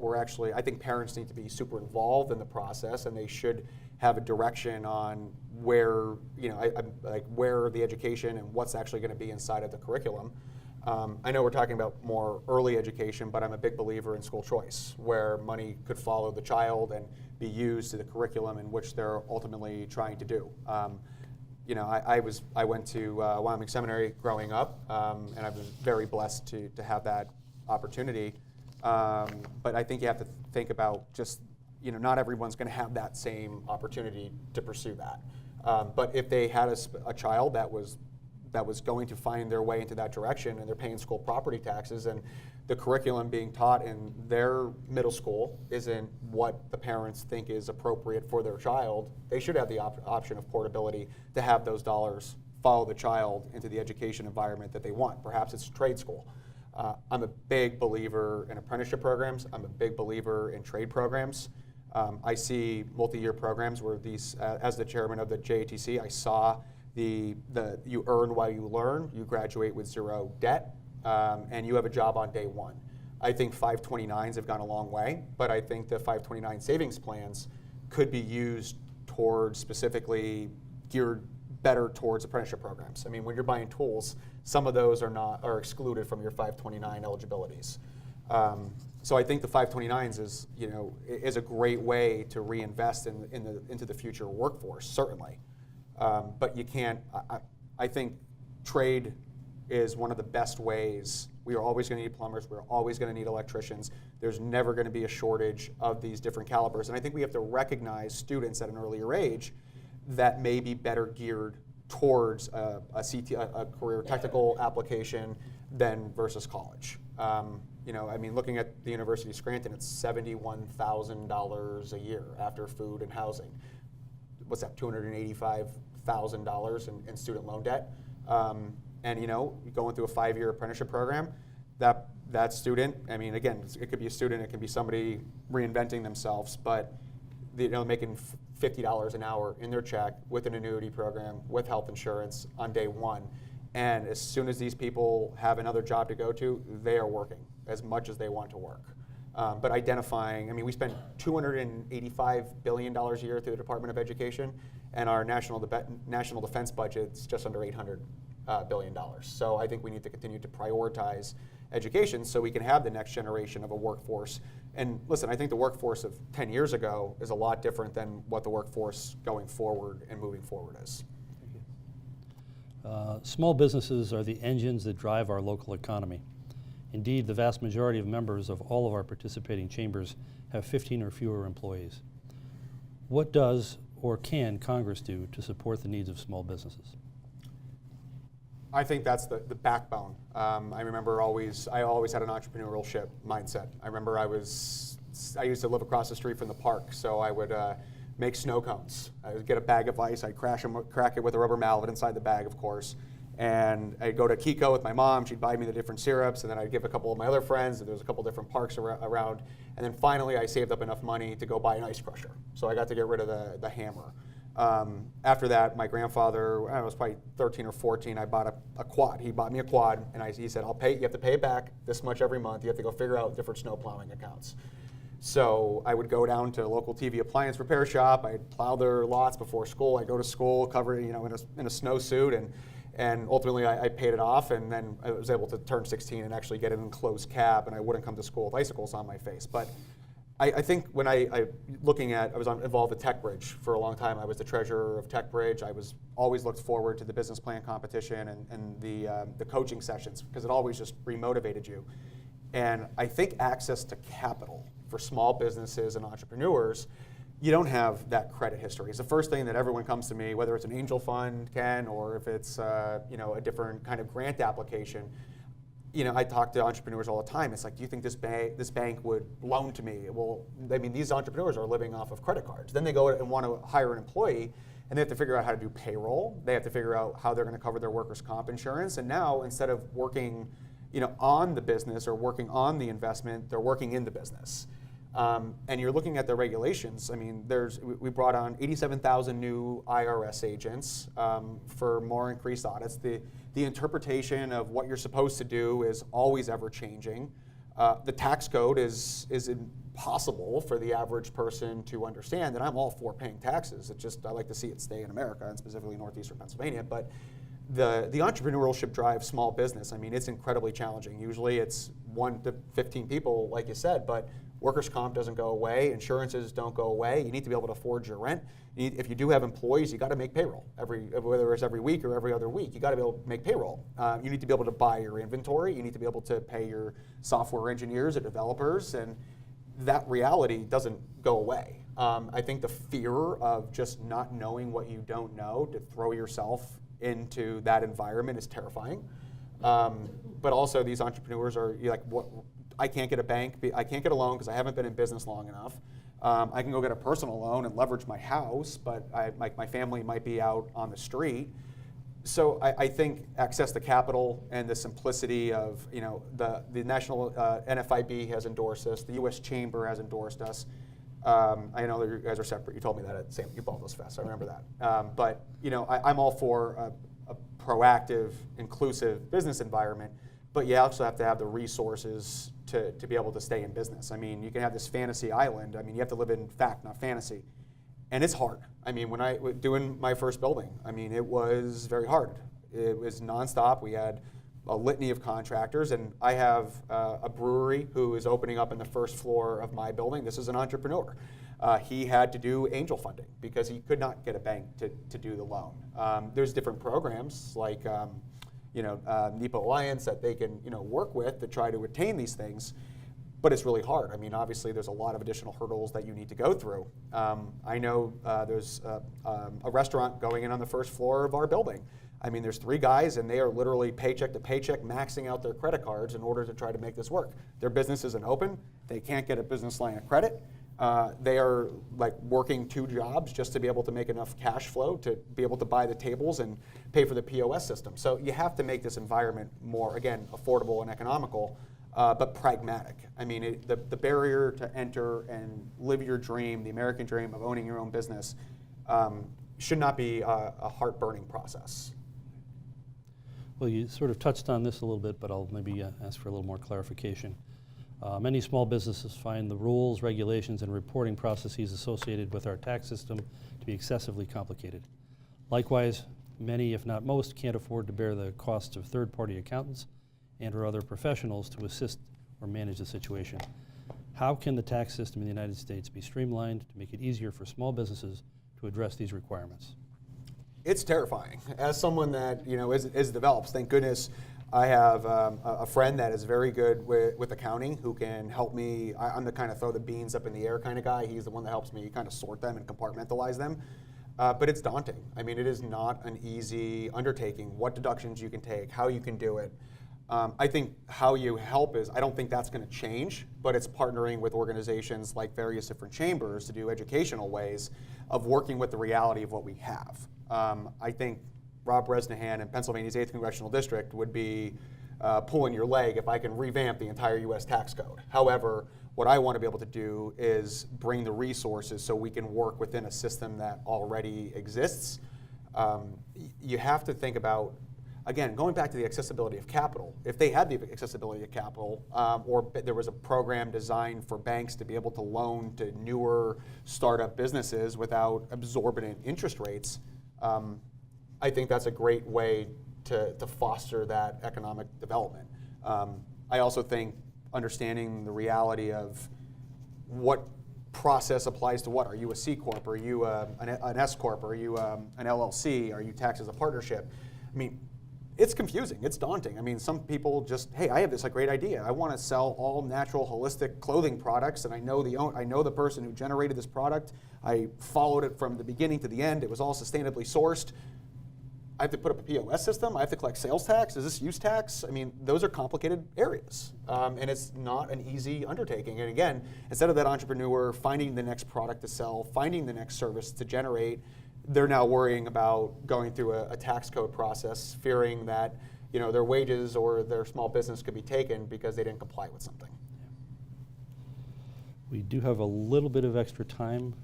I think parents need to be super involved in the process, and they should have a direction on where, where the education and what's actually going to be inside of the curriculum. I know we're talking about more early education, but I'm a big believer in school choice, where money could follow the child and be used to the curriculum in which they're ultimately trying to do. I went to Wyoming Seminary growing up, and I was very blessed to have that opportunity, but I think you have to think about just, not everyone's going to have that same opportunity to pursue that. But if they had a child that was going to find their way into that direction, and they're paying school property taxes, and the curriculum being taught in their middle school isn't what the parents think is appropriate for their child, they should have the option of portability to have those dollars follow the child into the education environment that they want. Perhaps it's trade school. I'm a big believer in apprenticeship programs. I'm a big believer in trade programs. I see multi-year programs where these, as the chairman of the JATC, I saw you earn while you learn, you graduate with 0 debt, and you have a job on day one. I think 529s have gone a long way, but I think the 529 savings plans could be used towards specifically geared better towards apprenticeship programs. I mean, when you're buying tools, some of those are excluded from your 529 eligibilities. So I think the 529s is a great way to reinvest into the future workforce, certainly. But you can't. I think trade is one of the best ways. We are always going to need plumbers. We're always going to need electricians. There's never going to be a shortage of these different calibers. And I think we have to recognize students at an earlier age that may be better geared towards a career technical application than versus college. Looking at the University of Scranton, it's $71,000 a year after food and housing. What's that, $285,000 in student loan debt? Going through a 5-year apprenticeship program, that student, again, it could be a student, it could be somebody reinventing themselves, but making $50 an hour in their check with an annuity program, with health insurance on day one. And as soon as these people have another job to go to, they are working as much as they want to work. But identifying, we spend $285 billion a year through the Department of Education, and our national defense budget is just under $800 billion. So I think we need to continue to prioritize education so we can have the next generation of a workforce. And listen, I think the workforce of 10 years ago is a lot different than what the workforce going forward and moving forward is. Small businesses are the engines that drive our local economy. Indeed, the vast majority of members of all of our participating chambers have 15 or fewer employees. What does or can Congress do to support the needs of small businesses? I think that's the backbone. I remember I always had an entrepreneurship mindset. I remember I used to live across the street from the park, so I would make snow cones. I would get a bag of ice, I'd crack it with a rubber mallet inside the bag, of course. And I'd go to Kiko with my mom, she'd buy me the different syrups, and then I'd give a couple of my other friends, and there was a couple different parks around. And then finally I saved up enough money to go buy an ice crusher. So I got to get rid of the hammer. After that, my grandfather, I was probably 13 or 14, I bought a quad. He bought me a quad, and he said, you have to pay it back this much every month. You have to go figure out different snow plowing accounts. So I would go down to a local TV appliance repair shop. I'd plow their lots before school. I'd go to school covered, in a snowsuit, and ultimately I paid it off, and then I was able to turn 16 and actually get an enclosed cab, and I wouldn't come to school with icicles on my face. But I think when I was involved with TechBridge for a long time. I was the treasurer of TechBridge. I was always looked forward to the business plan competition and the coaching sessions, because it always just remotivated you. And I think access to capital for small businesses and entrepreneurs, you don't have that credit history. It's the first thing that everyone comes to me, whether it's an angel fund, Ken, or if it's a different kind of grant application. I talk to entrepreneurs all the time. It's like, do you think this bank would loan to me? Well, I mean, these entrepreneurs are living off of credit cards. Then they go and want to hire an employee, and they have to figure out how to do payroll. They have to figure out how they're going to cover their workers' comp insurance. And now, instead of working, on the business or working on the investment, they're working in the business. And you're looking at the regulations. I mean, we brought on 87,000 new IRS agents for more increased audits. The interpretation of what you're supposed to do is always ever changing. The tax code is impossible for the average person to understand, and I'm all for paying taxes. I like to see it stay in America, and specifically northeastern Pennsylvania. But the entrepreneurship drive small business, I mean, it's incredibly challenging. Usually it's 1 to 15 people, like you said, but workers' comp doesn't go away, insurances don't go away. You need to be able to afford your rent. If you do have employees, you got to make payroll, whether it's every week or every other week. You got to be able to make payroll. You need to be able to buy your inventory. You need to be able to pay your software engineers or developers, and that reality doesn't go away. I think the fear of just not knowing what you don't know, to throw yourself into that environment, is terrifying. But also, these entrepreneurs are what? I can't get I can't get a loan because I haven't been in business long enough. I can go get a personal loan and leverage my house, but my family might be out on the street. So I think access to capital and the simplicity of, the national NFIB has endorsed us, the U.S. Chamber has endorsed us. I know that you guys are separate. You told me that at St. Ubaldo's Fest. I remember that. But I'm all for a proactive, inclusive business environment. But you also have to have the resources to be able to stay in business. I mean, you can have this fantasy island. I mean, you have to live in fact, not fantasy. And it's hard. I mean, when I was doing my first building, I mean, it was very hard. It was nonstop. We had a litany of contractors, and I have a brewery who is opening up in the first floor of my building. This is an entrepreneur. He had to do angel funding because he could not get a bank to do the loan. There's different programs like NEPA Alliance that they can work with to try to attain these things, but it's really hard. I mean, obviously there's a lot of additional hurdles that you need to go through. I know there's a restaurant going in on the first floor of our building. I mean, there's 3 guys, and they are literally paycheck to paycheck maxing out their credit cards in order to try to make this work. Their business isn't open. They can't get a business line of credit. They are working 2 jobs just to be able to make enough cash flow to be able to buy the tables and pay for the POS system. So you have to make this environment more, again, affordable and economical, but pragmatic. I mean, the barrier to enter and live your dream, the American dream of owning your own business, should not be a heart-burning process. Well, you sort of touched on this a little bit, but I'll maybe ask for a little more clarification. Many small businesses find the rules, regulations, and reporting processes associated with our tax system to be excessively complicated. Likewise, many, if not most, can't afford to bear the costs of third-party accountants and/or other professionals to assist or manage the situation. How can the tax system in the United States be streamlined to make it easier for small businesses to address these requirements? It's terrifying. As someone that is develops, thank goodness I have a friend that is very good with accounting who can help me. I'm the kind of throw the beans up in the air kind of guy. He's the one that helps me kind of sort them and compartmentalize them. But it's daunting. I mean, it is not an easy undertaking. What deductions you can take, how you can do it. I think how you help I don't think that's going to change, but it's partnering with organizations like various different chambers to do educational ways of working with the reality of what we have. I think Rob Bresnahan in Pennsylvania's 8th Congressional District would be pulling your leg if I can revamp the entire U.S. tax code. However, what I want to be able to do is bring the resources so we can work within a system that already exists. You have to think about, again, going back to the accessibility of capital, if they had the accessibility of capital, or there was a program designed for banks to be able to loan to newer startup businesses without exorbitant interest rates, I think that's a great way to foster that economic development. I also think understanding the reality of what process applies to what. Are you a C Corp? Are you an S Corp? Are you an LLC? Are you taxed as a partnership? I mean, it's confusing, it's daunting. I mean, some people just, hey, I have this great idea. I want to sell all natural, holistic clothing products, and I know the person who generated this product. I followed it from the beginning to the end. It was all sustainably sourced. I have to put up a POS system. I have to collect sales tax. Is this use tax? I mean, those are complicated areas, and it's not an easy undertaking. And again, instead of that entrepreneur finding the next product to sell, finding the next service to generate, they're now worrying about going through a tax code process, fearing that their wages or their small business could be taken because they didn't comply with something. We do have a little bit of extra time.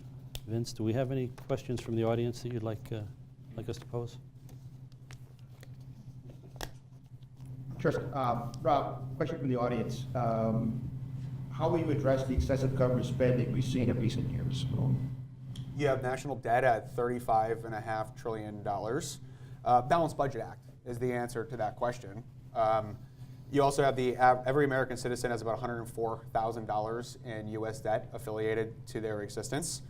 Vince, do we have any questions from the audience that you'd like us to pose? Sure. Rob, question from the audience. How will you address the excessive government spending we've seen in recent years? You have national debt at $35.5 trillion. Balanced Budget Act is the answer to that question. You also have every American citizen has about $104,000 in U.S. debt affiliated to their existence.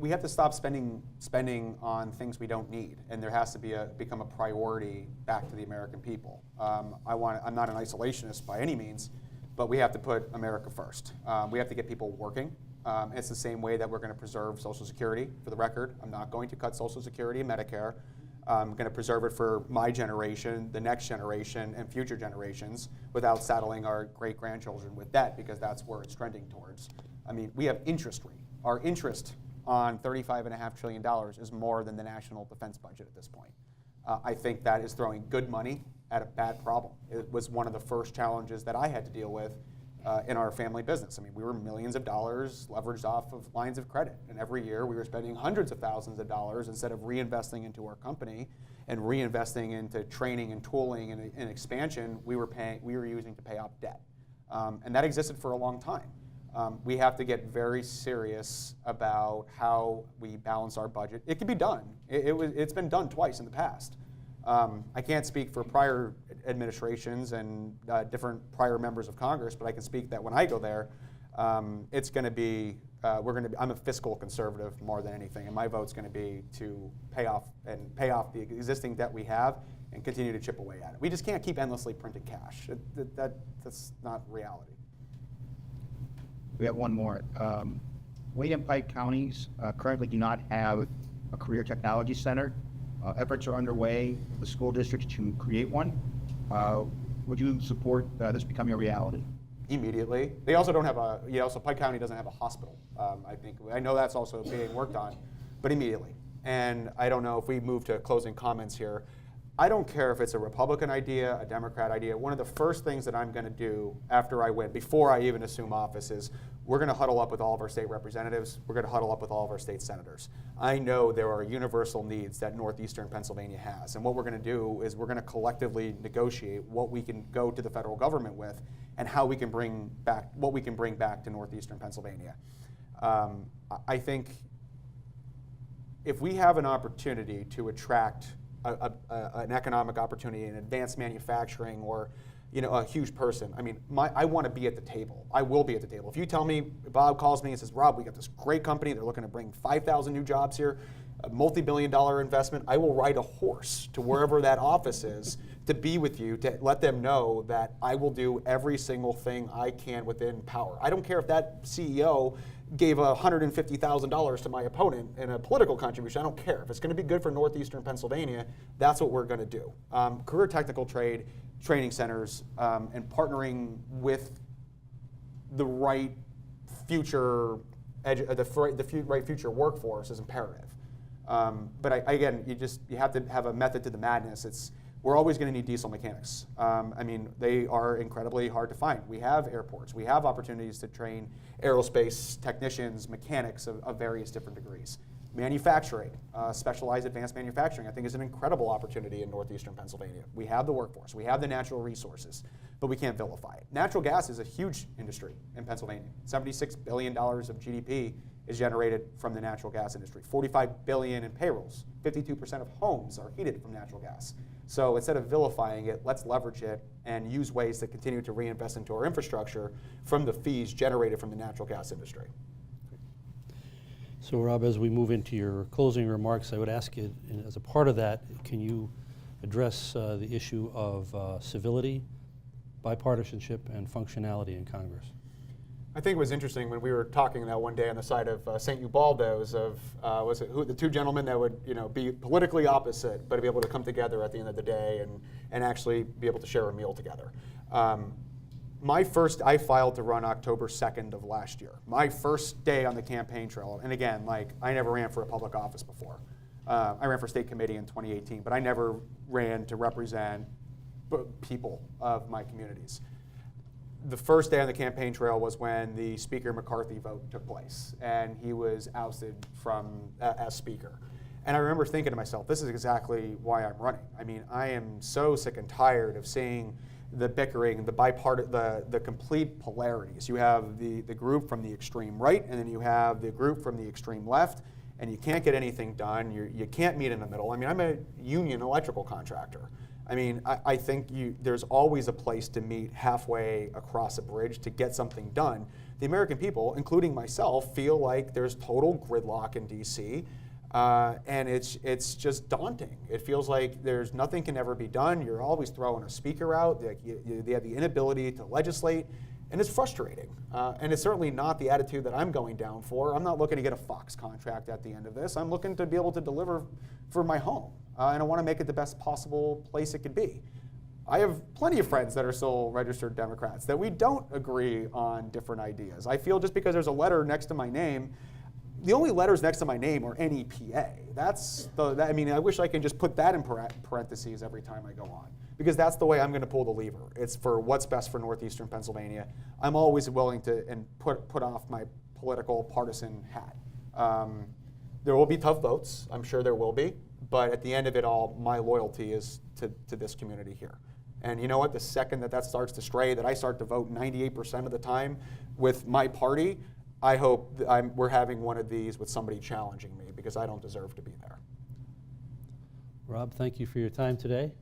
We have to stop spending on things we don't need, and there has to become a priority back to the American people. I'm not an isolationist by any means, but we have to put America first. We have to get people working. It's the same way that we're going to preserve Social Security. For the record, I'm not going to cut Social Security and Medicare. I'm going to preserve it for my generation, the next generation, and future generations without saddling our great-grandchildren with debt, because that's where it's trending towards. I mean, we have interest rate. Our interest on $35.5 trillion is more than the national defense budget at this point. I think that is throwing good money at a bad problem. It was one of the first challenges that I had to deal with in our family business. I mean, we were millions of dollars leveraged off of lines of credit, and every year we were spending hundreds of thousands of dollars instead of reinvesting into our company and reinvesting into training and tooling and expansion. We were using to pay off debt, and that existed for a long time. We have to get very serious about how we balance our budget. It can be done. It's been done twice in the past. I can't speak for prior administrations and different prior members of Congress, but I can speak that when I go there, it's going to be, I'm a fiscal conservative more than anything, and my vote's going to be to pay off the existing debt we have and continue to chip away at it. We just can't keep endlessly printing cash. That's not reality. We have one more. Wayne and Pike counties currently do not have a career technology center. Efforts are underway with the school districts to create one. Would you support this becoming a reality? Immediately. They also don't have so Pike County doesn't have a hospital. I know that's also being worked on, but immediately. And I don't know if we move to closing comments here. I don't care if it's a Republican idea, a Democrat idea. One of the first things that I'm going to do after I win, before I even assume office, is we're going to huddle up with all of our state representatives. We're going to huddle up with all of our state senators. I know there are universal needs that northeastern Pennsylvania has. And what we're going to do is we're going to collectively negotiate what we can go to the federal government with and how we can bring back, what we can bring back to northeastern Pennsylvania. I think if we have an opportunity to attract an economic opportunity in advanced manufacturing or a huge person. I mean, I want to be at the table. I will be at the table. If you tell me, Bob calls me and says, Rob, we got this great company. They're looking to bring 5,000 new jobs here, a multi-billion-dollar investment. I will ride a horse to wherever that office is to be with you, to let them know that I will do every single thing I can within power. I don't care if that CEO gave $150,000 to my opponent in a political contribution. I don't care. If it's going to be good for northeastern Pennsylvania, that's what we're going to do. Career technical training centers, and partnering with the right future, right future workforce is imperative. But again, you have to have a method to the madness. We're always going to need diesel mechanics. I mean, they are incredibly hard to find. We have airports. We have opportunities to train aerospace technicians, mechanics of various different degrees. Manufacturing, specialized advanced manufacturing, I think is an incredible opportunity in northeastern Pennsylvania. We have the workforce, we have the natural resources, but we can't vilify it. Natural gas is a huge industry in Pennsylvania. $76 billion of GDP is generated from the natural gas industry. $45 billion in payrolls. 52% of homes are heated from natural gas. So instead of vilifying it, let's leverage it and use ways to continue to reinvest into our infrastructure from the fees generated from the natural gas industry. So Rob, as we move into your closing remarks, I would ask you, as a part of that, can you address the issue of civility, bipartisanship, and functionality in Congress? I think it was interesting when we were talking that one day on the side of St. Ubaldo's of, was it who, the two gentlemen that would be politically opposite, but be able to come together at the end of the day and actually be able to share a meal together. I filed to run October 2nd of last year. My first day on the campaign trail, and again, I never ran for a public office before. I ran for state committee in 2018, but I never ran to represent people of my communities. The first day on the campaign trail was when the Speaker McCarthy vote took place, and he was ousted from as Speaker. And I remember thinking to myself, this is exactly why I'm running. I mean, I am so sick and tired of seeing the bickering, the complete polarities. You have the group from the extreme right, and then you have the group from the extreme left, and you can't get anything done. You can't meet in the middle. I mean, I'm a union electrical contractor. I mean, I think there's always a place to meet halfway across a bridge to get something done. The American people, including myself, feel like there's total gridlock in DC, and it's just daunting. It feels like there's nothing can ever be done. You're always throwing a speaker out. They have the inability to legislate, and it's frustrating. And it's certainly not the attitude that I'm going down for. I'm not looking to get a Fox contract at the end of this. I'm looking to be able to deliver for my home. And I want to make it the best possible place it could be. I have plenty of friends that are still registered Democrats that we don't agree on different ideas. I feel just because there's a letter next to my name, the only letters next to my name are NEPA. I mean, I wish I could just put that in parentheses every time I go on, because that's the way I'm going to pull the lever. It's for what's best for northeastern Pennsylvania. I'm always willing to put off my political partisan hat. There will be tough votes. I'm sure there will be. But at the end of it all, my loyalty is to this community here. And you know what? The second that starts to stray, that I start to vote 98% of the time with my party, I hope we're having one of these with somebody challenging me, because I don't deserve to be there. Rob, thank you for your time today.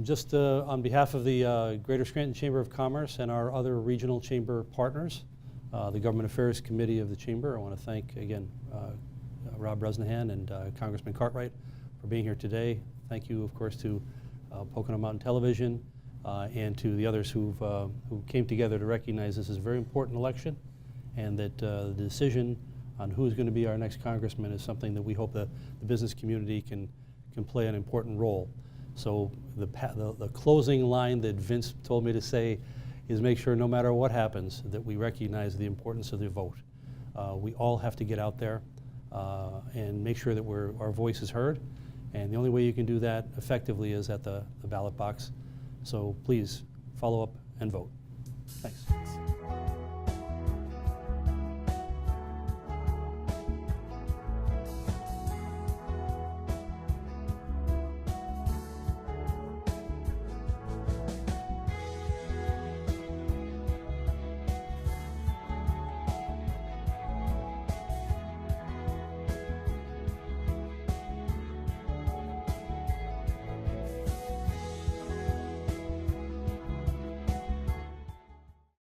Just on behalf of the Greater Scranton Chamber of Commerce and our other regional chamber partners, the Government Affairs Committee of the Chamber, I want to thank again Rob Bresnahan and Congressman Cartwright for being here today. Thank you, of course, to Pocono Mountain Television and to the others who came together to recognize this is a very important election, and that the decision on who is going to be our next congressman is something that we hope the business community can play an important role. So the closing line that Vince told me to say is make sure no matter what happens that we recognize the importance of the vote. We all have to get out there and make sure that our voice is heard. And the only way you can do that effectively is at the ballot box. So please follow up and vote. Thanks.